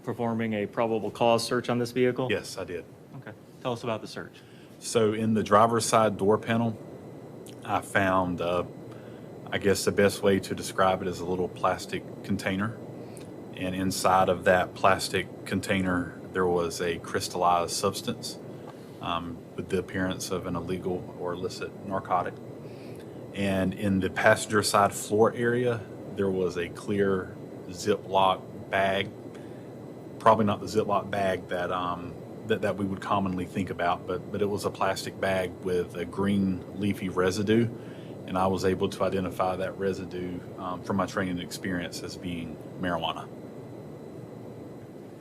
performing a probable cause search on this vehicle? Yes, I did. Okay. Tell us about the search. So in the driver's side door panel, I found, I guess the best way to describe it is a little plastic container. And inside of that plastic container, there was a crystallized substance with the appearance of an illegal or illicit narcotic. And in the passenger side floor area, there was a clear Ziploc bag, probably not the Ziploc bag that that we would commonly think about, but it was a plastic bag with a green leafy residue, and I was able to identify that residue from my training experience as being marijuana.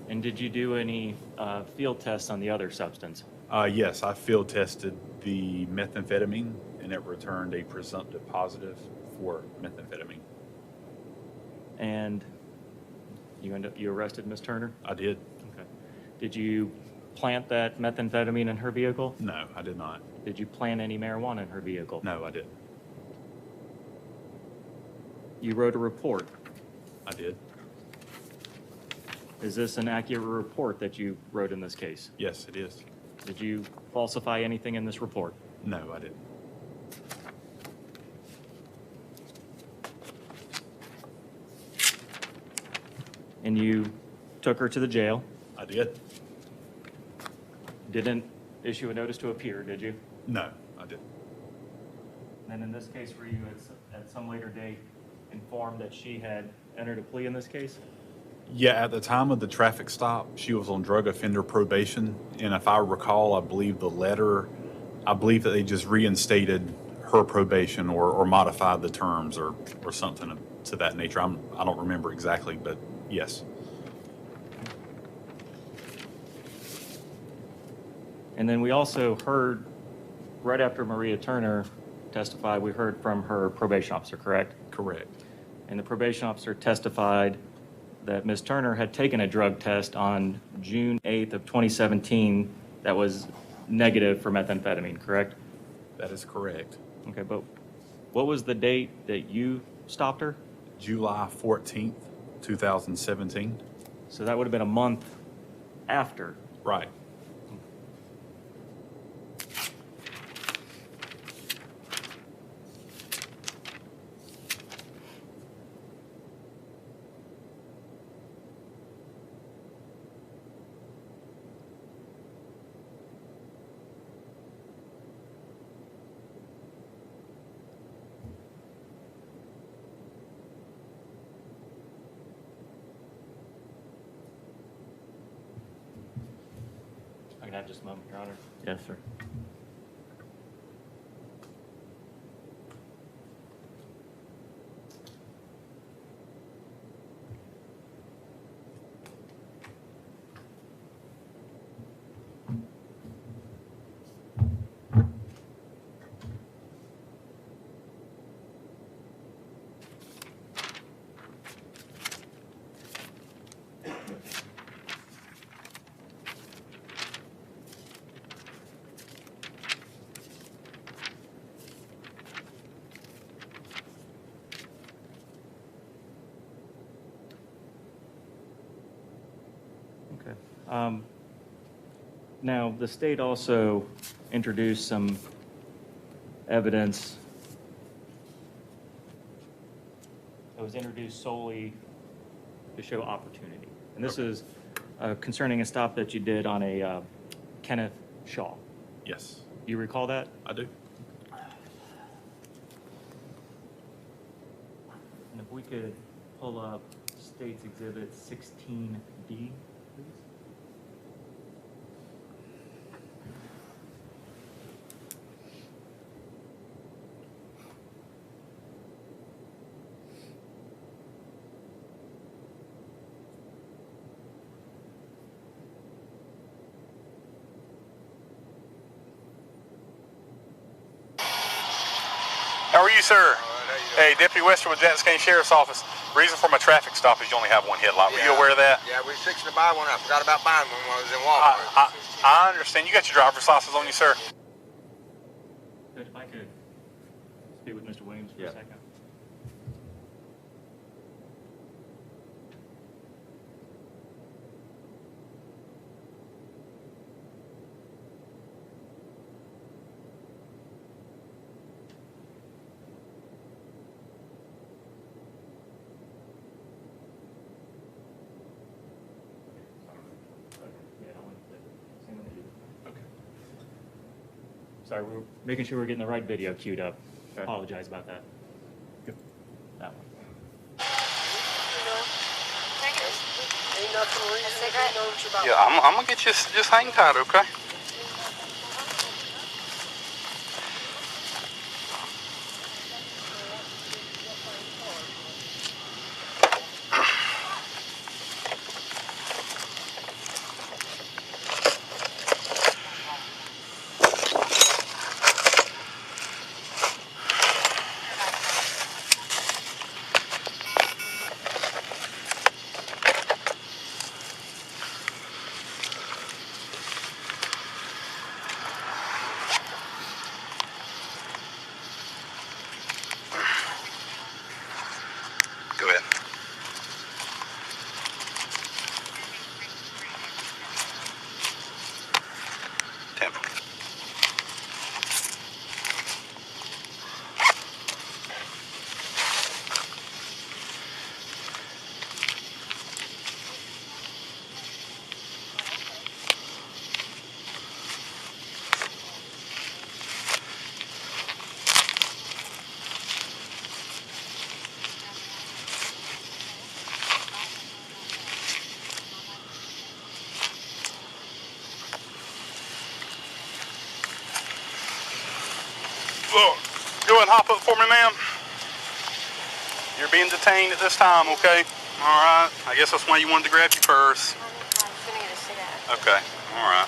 And did you do any field tests on the other substance? Yes, I field tested the methamphetamine, and it returned a presumptive positive for methamphetamine. And you arrested Ms. Turner? I did. Okay. Did you plant that methamphetamine in her vehicle? No, I did not. Did you plant any marijuana in her vehicle? No, I didn't. You wrote a report. I did. Is this an accurate report that you wrote in this case? Yes, it is. Did you falsify anything in this report? No, I didn't. And you took her to the jail? I did. Didn't issue a notice to appear, did you? No, I didn't. And in this case, were you at some later date informed that she had entered a plea in this case? Yeah, at the time of the traffic stop, she was on drug offender probation. And if I recall, I believe that they just reinstated her probation or modified the terms or something to that nature. I don't remember exactly, but yes. And then we also heard, right after Maria Turner testified, we heard from her probation officer, correct? Correct. And the probation officer testified that Ms. Turner had taken a drug test on June 8th of 2017 that was negative for methamphetamine, correct? That is correct. Okay, but what was the date that you stopped her? July 14th, 2017. So that would have been a month after. Right. I can have just a moment, Your Honor. Yes, sir. Okay. Now, the state also introduced some evidence that was introduced solely to show opportunity. And this is concerning a stop that you did on a Kenneth Shaw. Yes, Do you recall that? I do. And if we could pull up State's Exhibit 16D, please. How are you, sir? All right, how you Hey, doing? Deputy Wester with Jackson County Sheriff's Office. Reason for my traffic stop is you only have one headlight. Were you Yeah. aware of that? Yeah, we fixing to buy one. I forgot about buying one when I was in Walmart. I understand. You got your driver's license on you, sir. Judge, if I could speak with Mr. Williams for Yeah. a second. Sorry, we're making sure we're getting the right video queued up. Okay. Apologize about that. That one. Yeah, I'm gonna get you. Just hang tight, okay? Look, go ahead and hop up for me, ma'am. You're being detained at this time, okay? All right. I guess that's why you wanted to grab your purse. I'm gonna get a cigarette. Okay. All right.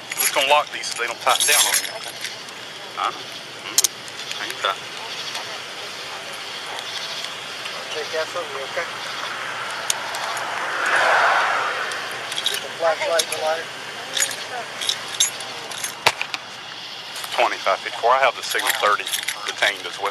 I'm just gonna lock these so they don't tighten down on you. Okay. I know. Hang tight. I'll take that from you, okay? Get the flashlight and the lighter. 2554. I have the signal 30 detained as well.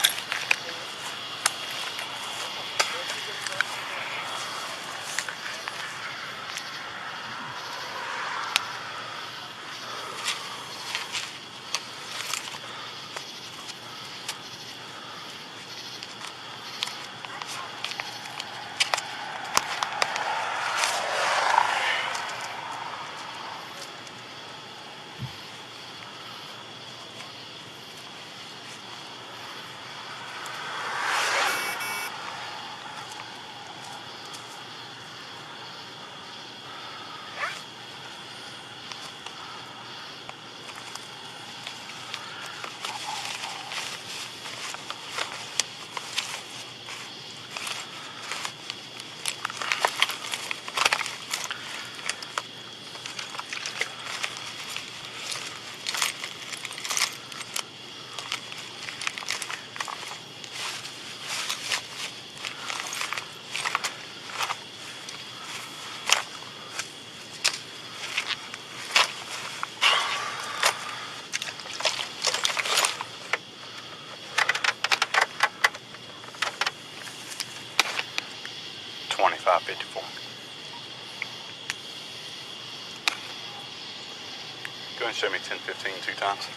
Go ahead and show me 1015 two times.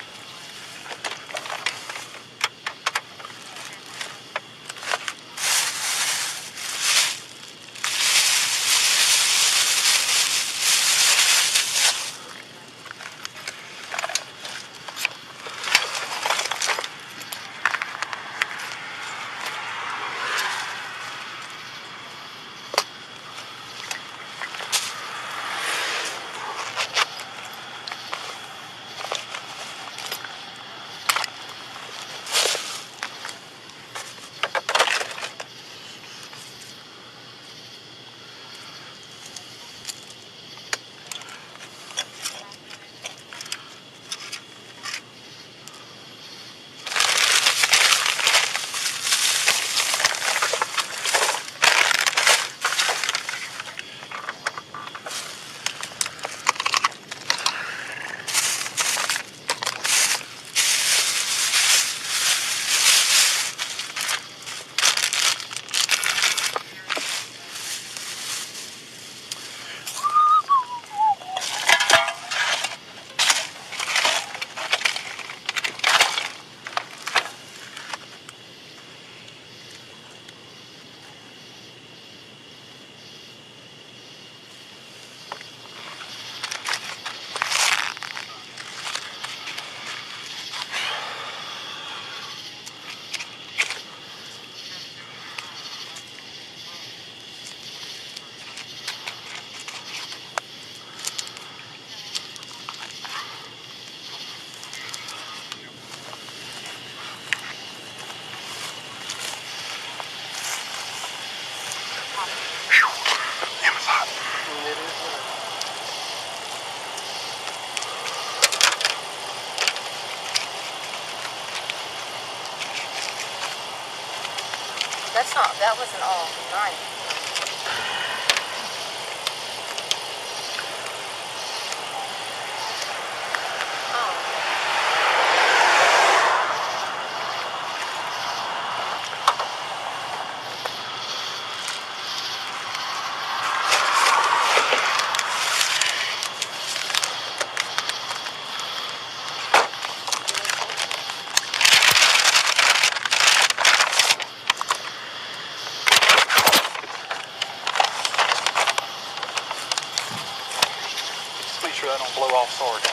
That wasn't all night.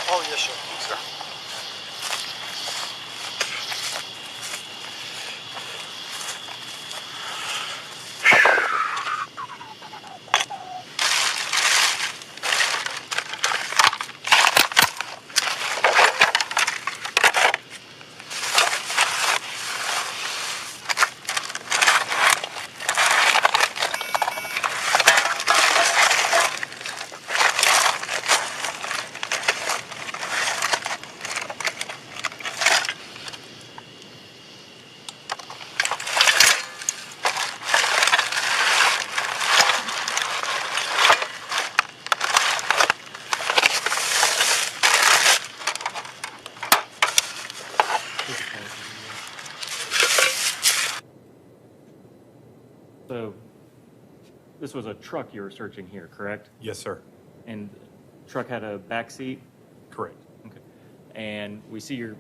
Oh, yes, sir. Yes, sir. this was a truck you were searching here, correct? Yes, sir. And truck had a back seat? Correct. Okay. And we see your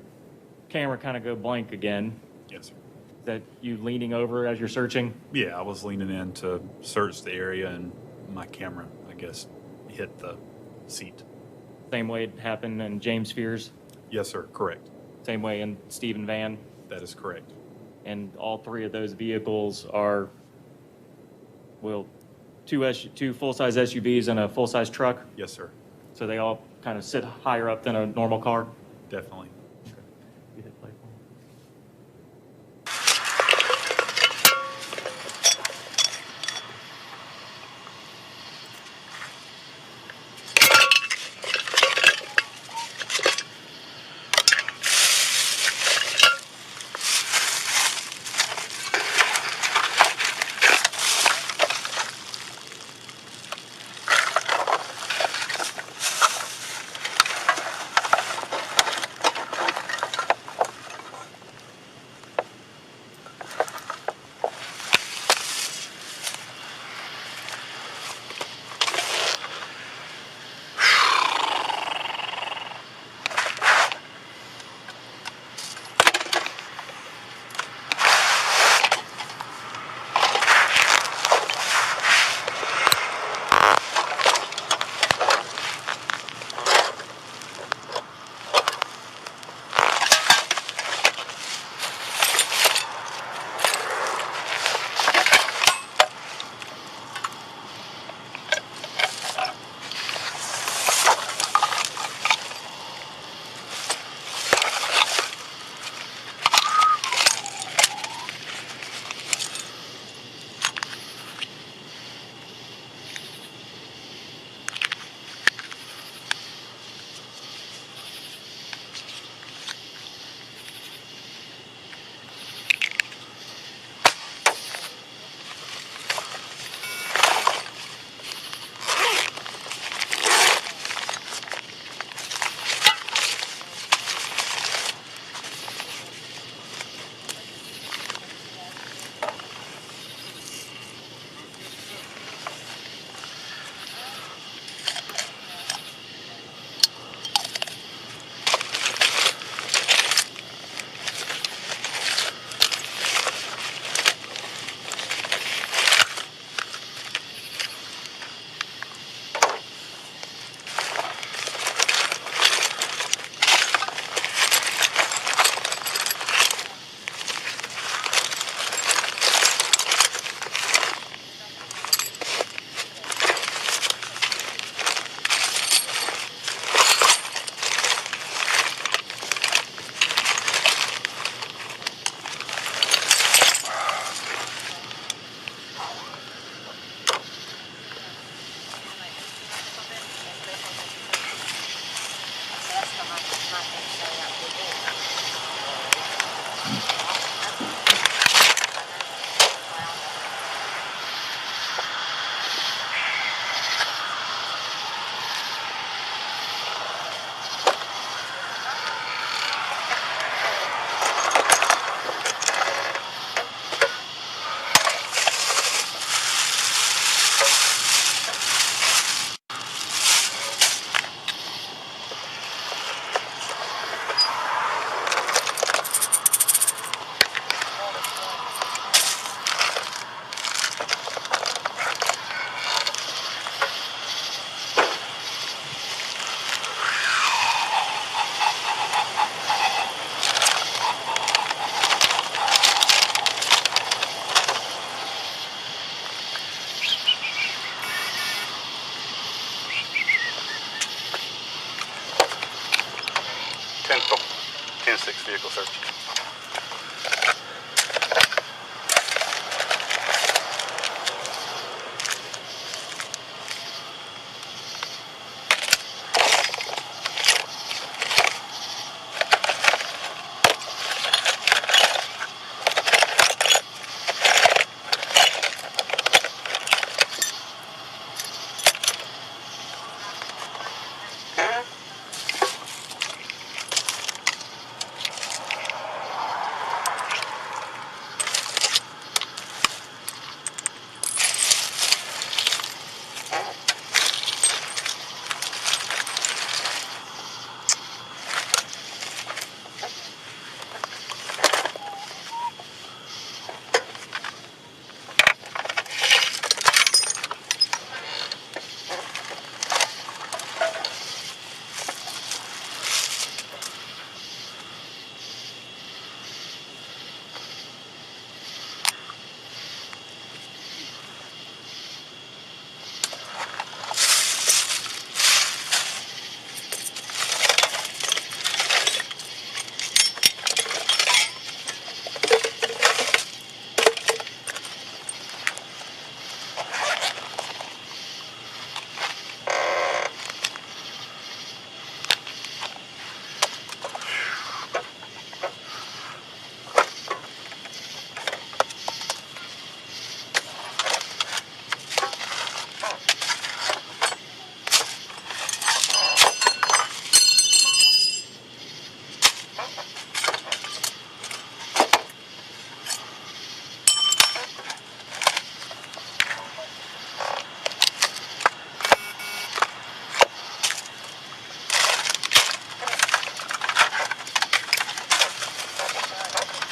camera kind of go blank again. Yes, sir. Is that you leaning over as you're searching? Yeah, I was leaning in to search the area, and my camera, I guess, hit the seat. Same way it happened in James Fears? Yes, sir. Correct. Same way in Stephen Van? That is correct. And all three of those vehicles are, well, two full-size SUVs and a full-size truck? Yes, sir. So they all kind of sit higher up than a normal car? Definitely. You hit play for me. vehicle search.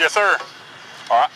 Yes, sir. All right.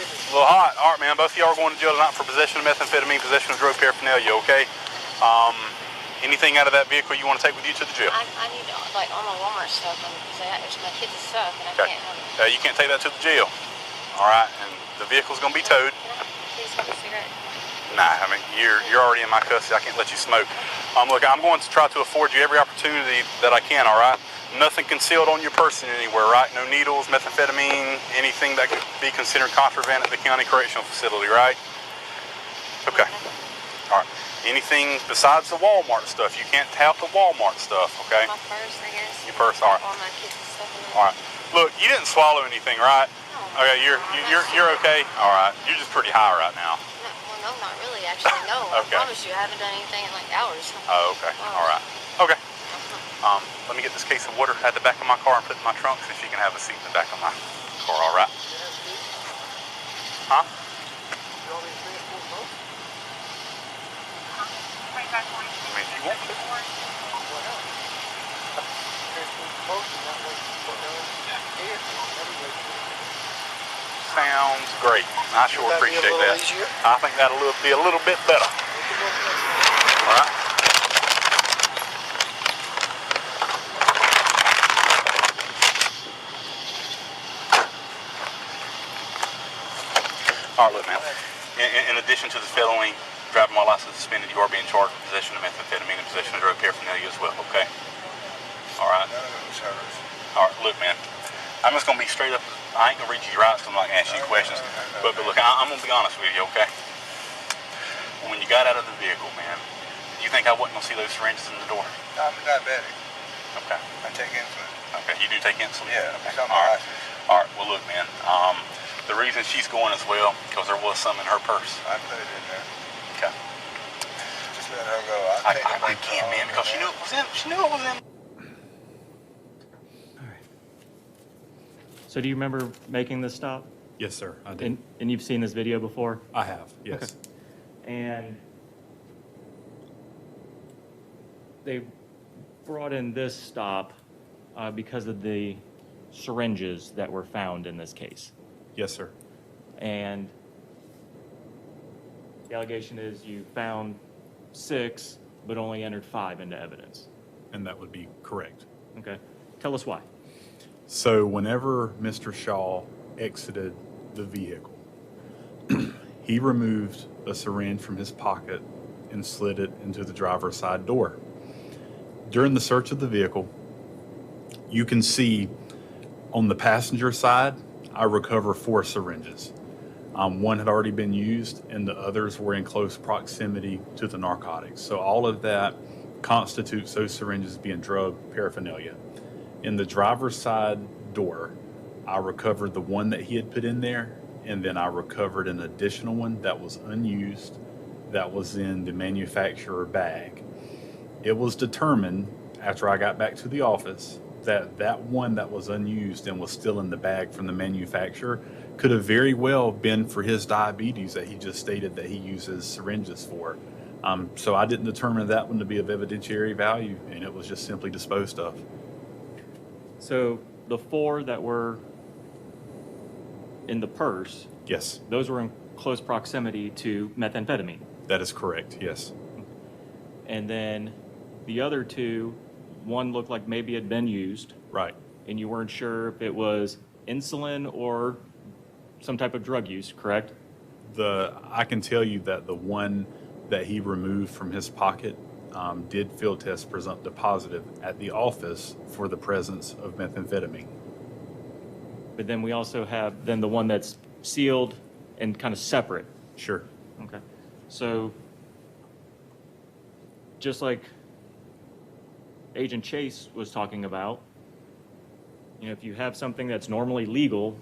A little hot. All right, man. Both of y'all are going to jail tonight for possession of methamphetamine, possession of drug paraphernalia, okay? Anything out of that vehicle you want to take with you to the jail? I need, like, all my Walmart stuff, because my kids' stuff, and I can't have it. You can't take that to the jail. All right, and the vehicle's going to be towed. Can I please have a cigarette? Nah, I mean, you're already in my custody. I can't let you smoke. Look, I'm going to try to afford you every opportunity that I can, all right? Nothing concealed on your person anywhere, right? No needles, methamphetamine, anything that could be considered contraband at the county correctional facility, right? Okay. All right. Anything besides the Walmart stuff? You can't tout the Walmart stuff, okay? My purse, I guess. Your purse, all right. All my kids and stuff in there. All right. Look, you didn't swallow anything, right? No. Okay, you're okay? All right. You're just pretty high right now. No, not really, actually, no. Okay. I promise you, I haven't done anything in like hours. Oh, okay. All right. Okay. Let me get this case of water at the back of my car and put it in my trunk so she can have a seat in the back of my car, all right? Huh? I mean, you want to? Sounds great. I sure appreciate that. I think that'll be a little bit better. All right. All right, look, man. In addition to the felony, driving while license suspended, you are being charged with possession of methamphetamine and possession of drug paraphernalia as well, okay? All right? All right, look, man. I'm just going to be straight up. I ain't going to read you your rights because I'm not going to ask you questions. But look, I'm going to be honest with you, okay? When you got out of the vehicle, man, you think I wasn't going to see those syringes in the door? I'm diabetic. Okay. I take insulin. Okay, you do take insulin? Yeah, okay. it's on All my right. All right, well, look, man, the reason she's going as well, because there was some in her purse. I put it in there. Okay. Just let her go. I can't, man, because she knew it was in. She knew it was in. All right. So do you remember making this stop? Yes, sir, I did. And you've seen this video before? I have, yes. Okay. And they brought in this stop because of the syringes that were found in this case. Yes, sir. And the allegation is you found 6, but only entered 5 into evidence. And that would be correct. Okay. Tell us why. So whenever Mr. Shaw exited the vehicle, he removed a syringe from his pocket and slid it into the driver's side door. During the search of the vehicle, you can see on the passenger side, I recover 4 syringes. One had already been used and the others were in close proximity to the narcotics. So all of that constitutes those syringes being drug paraphernalia. In the driver's side door, I recovered the one that he had put in there, and then I recovered an additional one that was unused, that was in the manufacturer bag. It was determined after I got back to the office that that one that was unused and was still in the bag from the manufacturer could have very well been for his diabetes that he just stated that he uses syringes for. So I didn't determine that one to be of evidentiary value, and it was just simply disposed of. So the 4 that were in the purse, Yes, those were in close proximity to methamphetamine. that is correct, yes. And then the other 2, one looked like maybe it had been used, Right. and you weren't sure if it was insulin or some type of drug use, correct? I can tell you that the one that he removed from his pocket did field test presumptive positive at the office for the presence of methamphetamine. But then we also have then the one that's sealed and kind of separate. Sure. Okay. So just like Agent Chase was talking about, if you have something that's normally legal,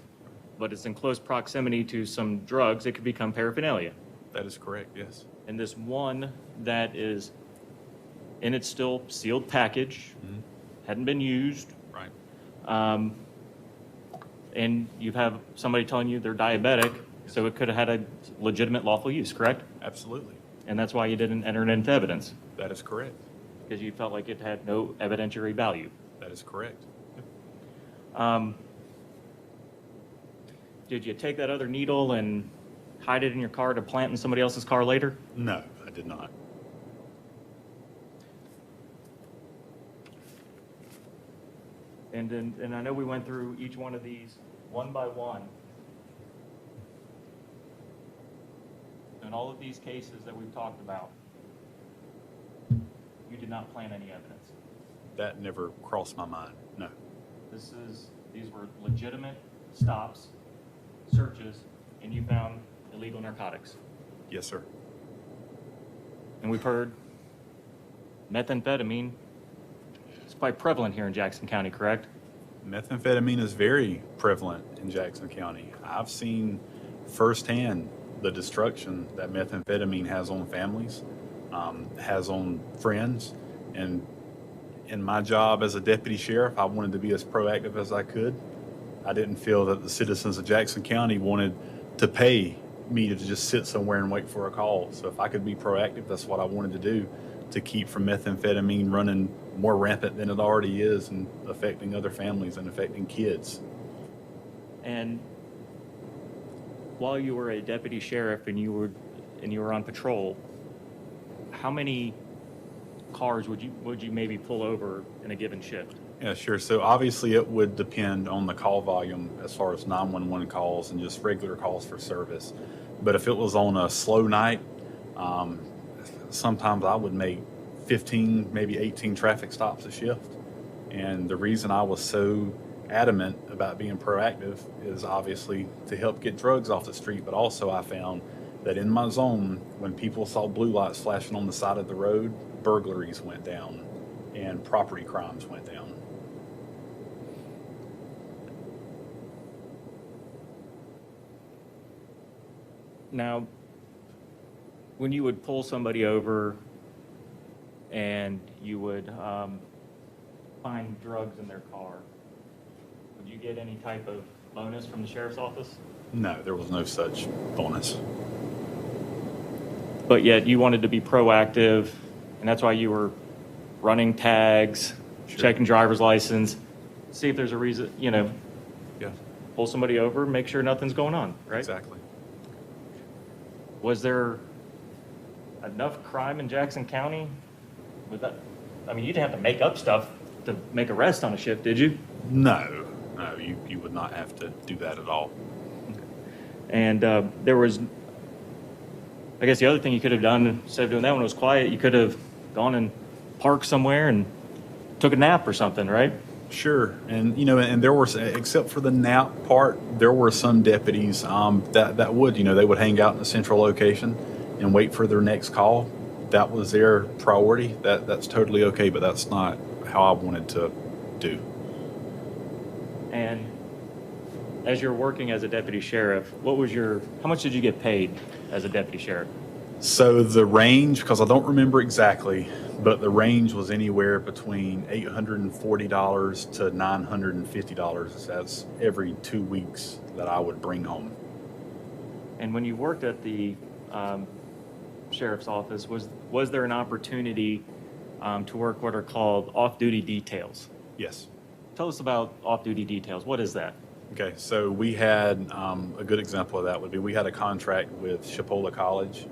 but it's in close proximity to some drugs, it could become paraphernalia. That is correct, yes. And this one that is in its still sealed package, hadn't been used, Right. and you have somebody telling you they're diabetic, so it could have had a legitimate lawful use, correct? Absolutely. And that's why you didn't enter it into evidence, That is correct. because you felt like it had no evidentiary value. That is correct. Did you take that other needle and hide it in your car to plant in somebody else's car later? No, I did not. And I know we went through each one of these one by one. In all of these cases that we've talked about, did not plant any evidence. That never crossed my mind, no. These were legitimate stops, searches, and you found illegal narcotics. Yes, sir. And we've heard methamphetamine is quite prevalent here in Jackson County, correct? Methamphetamine is very prevalent in Jackson County. I've seen firsthand the destruction that methamphetamine has on families, has on friends, and in my job as a deputy sheriff, I wanted to be as proactive as I could. I didn't feel that the citizens of Jackson County wanted to pay me to just sit somewhere and wait for a call. So if I could be proactive, that's what I wanted to do, to keep from methamphetamine running more rampant than it already is and affecting other families and affecting kids. And while you were a deputy sheriff and you were on patrol, how many cars would you maybe pull over in a given shift? Yeah, sure. So obviously it would depend on the call volume as far as 911 calls and just regular calls for service. But if it was on a slow night, sometimes I would make 15, maybe 18 traffic stops a shift. And the reason I was so adamant about being proactive is obviously to help get drugs off the street, but also I found that in my zone, when people saw blue lights flashing on the side of the road, burglaries went down and property crimes went down. Now, when you would pull somebody over and you would find drugs in their car, would you get any type of bonus from the sheriff's office? No, there was no such bonus. But yet you wanted to be proactive, and that's why you were running tags, Sure. checking driver's license, see if there's a reason, Yeah, pull somebody over, make sure nothing's going on, right? exactly. Was there enough crime in Jackson County? You didn't have to make up stuff to make arrests on a shift, did you? No, you would not have to do that at all. And there was, I guess the other thing you could have done, instead of doing that when it was quiet, you could have gone and parked somewhere and took a nap or something, right? Sure, and and there were, except for the nap part, there were some deputies that would, they would hang out in a central location and wait for their next call. That was their priority. That's totally okay, but that's not how I wanted to do. And as you're working as a deputy sheriff, how much did you get paid as a deputy sheriff? So the range, because I don't remember exactly, but the range was anywhere between $840 to $950. That's every 2 weeks that I would bring home. And when you worked at the sheriff's office, was there an opportunity to work what are called off-duty details? Yes. Tell us about off-duty details. What is that? Okay, so we had, a good example of that would be, we had a contract with Chipola College,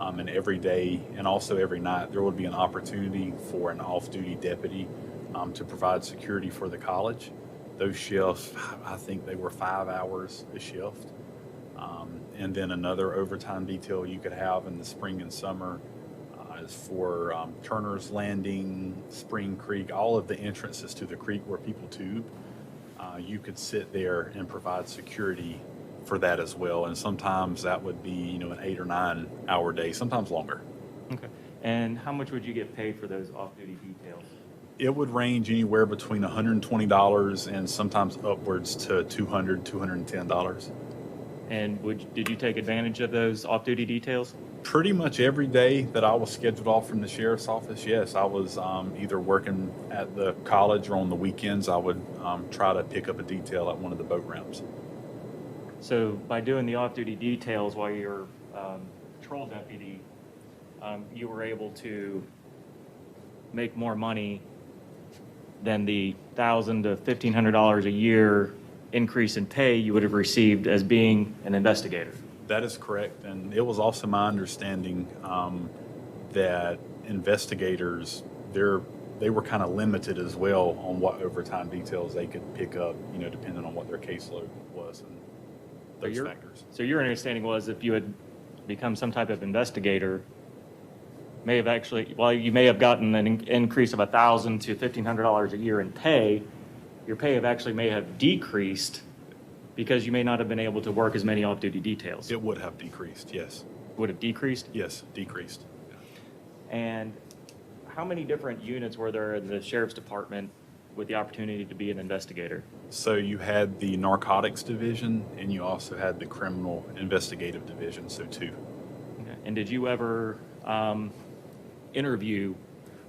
and every day and also every night there would be an opportunity for an off-duty deputy to provide security for the college. Those shifts, I think they were 5 hours a shift. And then another overtime detail you could have in the spring and summer is for Turner's Landing, Spring Creek, all of the entrances to the creek where people tube. You could sit there and provide security for that as well. And sometimes that would be, an 8 or 9 hour day, sometimes longer. Okay. And how much would you get paid for those off-duty details? It would range anywhere between $120 and sometimes upwards to $200, $210. And did you take advantage of those off-duty details? Pretty much every day that I was scheduled off from the sheriff's office, yes, I was either working at the college or on the weekends I would try to pick up a detail at one of the boat ramps. So by doing the off-duty details while you're patrol deputy, you were able to make more money than the $1,000 to $1,500 a year increase in pay you would have received as being an investigator. That is correct, and it was also my understanding that investigators, they were kind of limited as well on what overtime details they could pick up, depending on what their caseload was and those factors. So your understanding was if you had become some type of investigator, may have actually, while you may have gotten an increase of $1,000 to $1,500 a year in pay, your pay may have decreased because you may not have been able to work as many off-duty details. It would have decreased, yes. Would have decreased? Yes, decreased. And how many different units were there in the sheriff's department with the opportunity to be an investigator? So you had the narcotics division and you also had the criminal investigative division, so 2. Okay. And did you ever interview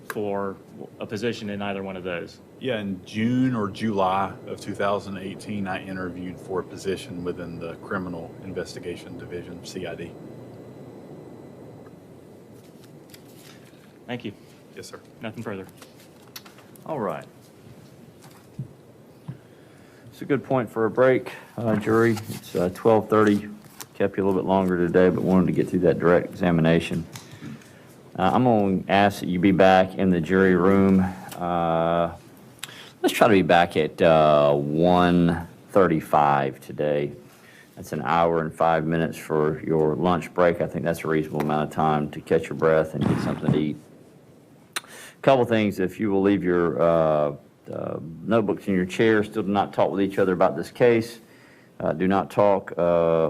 for a position in either one of those? Yeah, in June or July of 2018, I interviewed for a position within the criminal investigation division, CID. Thank you. Yes, sir. Nothing further. All right. It's a good point for a break, jury. It's 12:30. Kept you a little bit longer today, but wanted to get through that direct examination. I'm going to ask that you be back in the jury room. Let's try to be back at 1:35 today. That's an hour and 5 minutes for your lunch break. I think that's a reasonable amount of time to catch your breath and get something to eat. A couple things, if you will leave your notebooks in your chair, still do not talk with each other about this case. Do not talk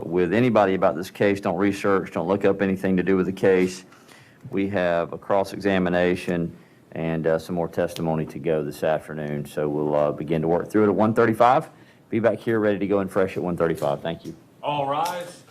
with anybody about this case. Don't research, don't look up anything to do with the case. We have a cross-examination and some more testimony to go this afternoon. So we'll begin to work through it at 1:35. Be back here ready to go in fresh at 1:35. Thank you. All rise.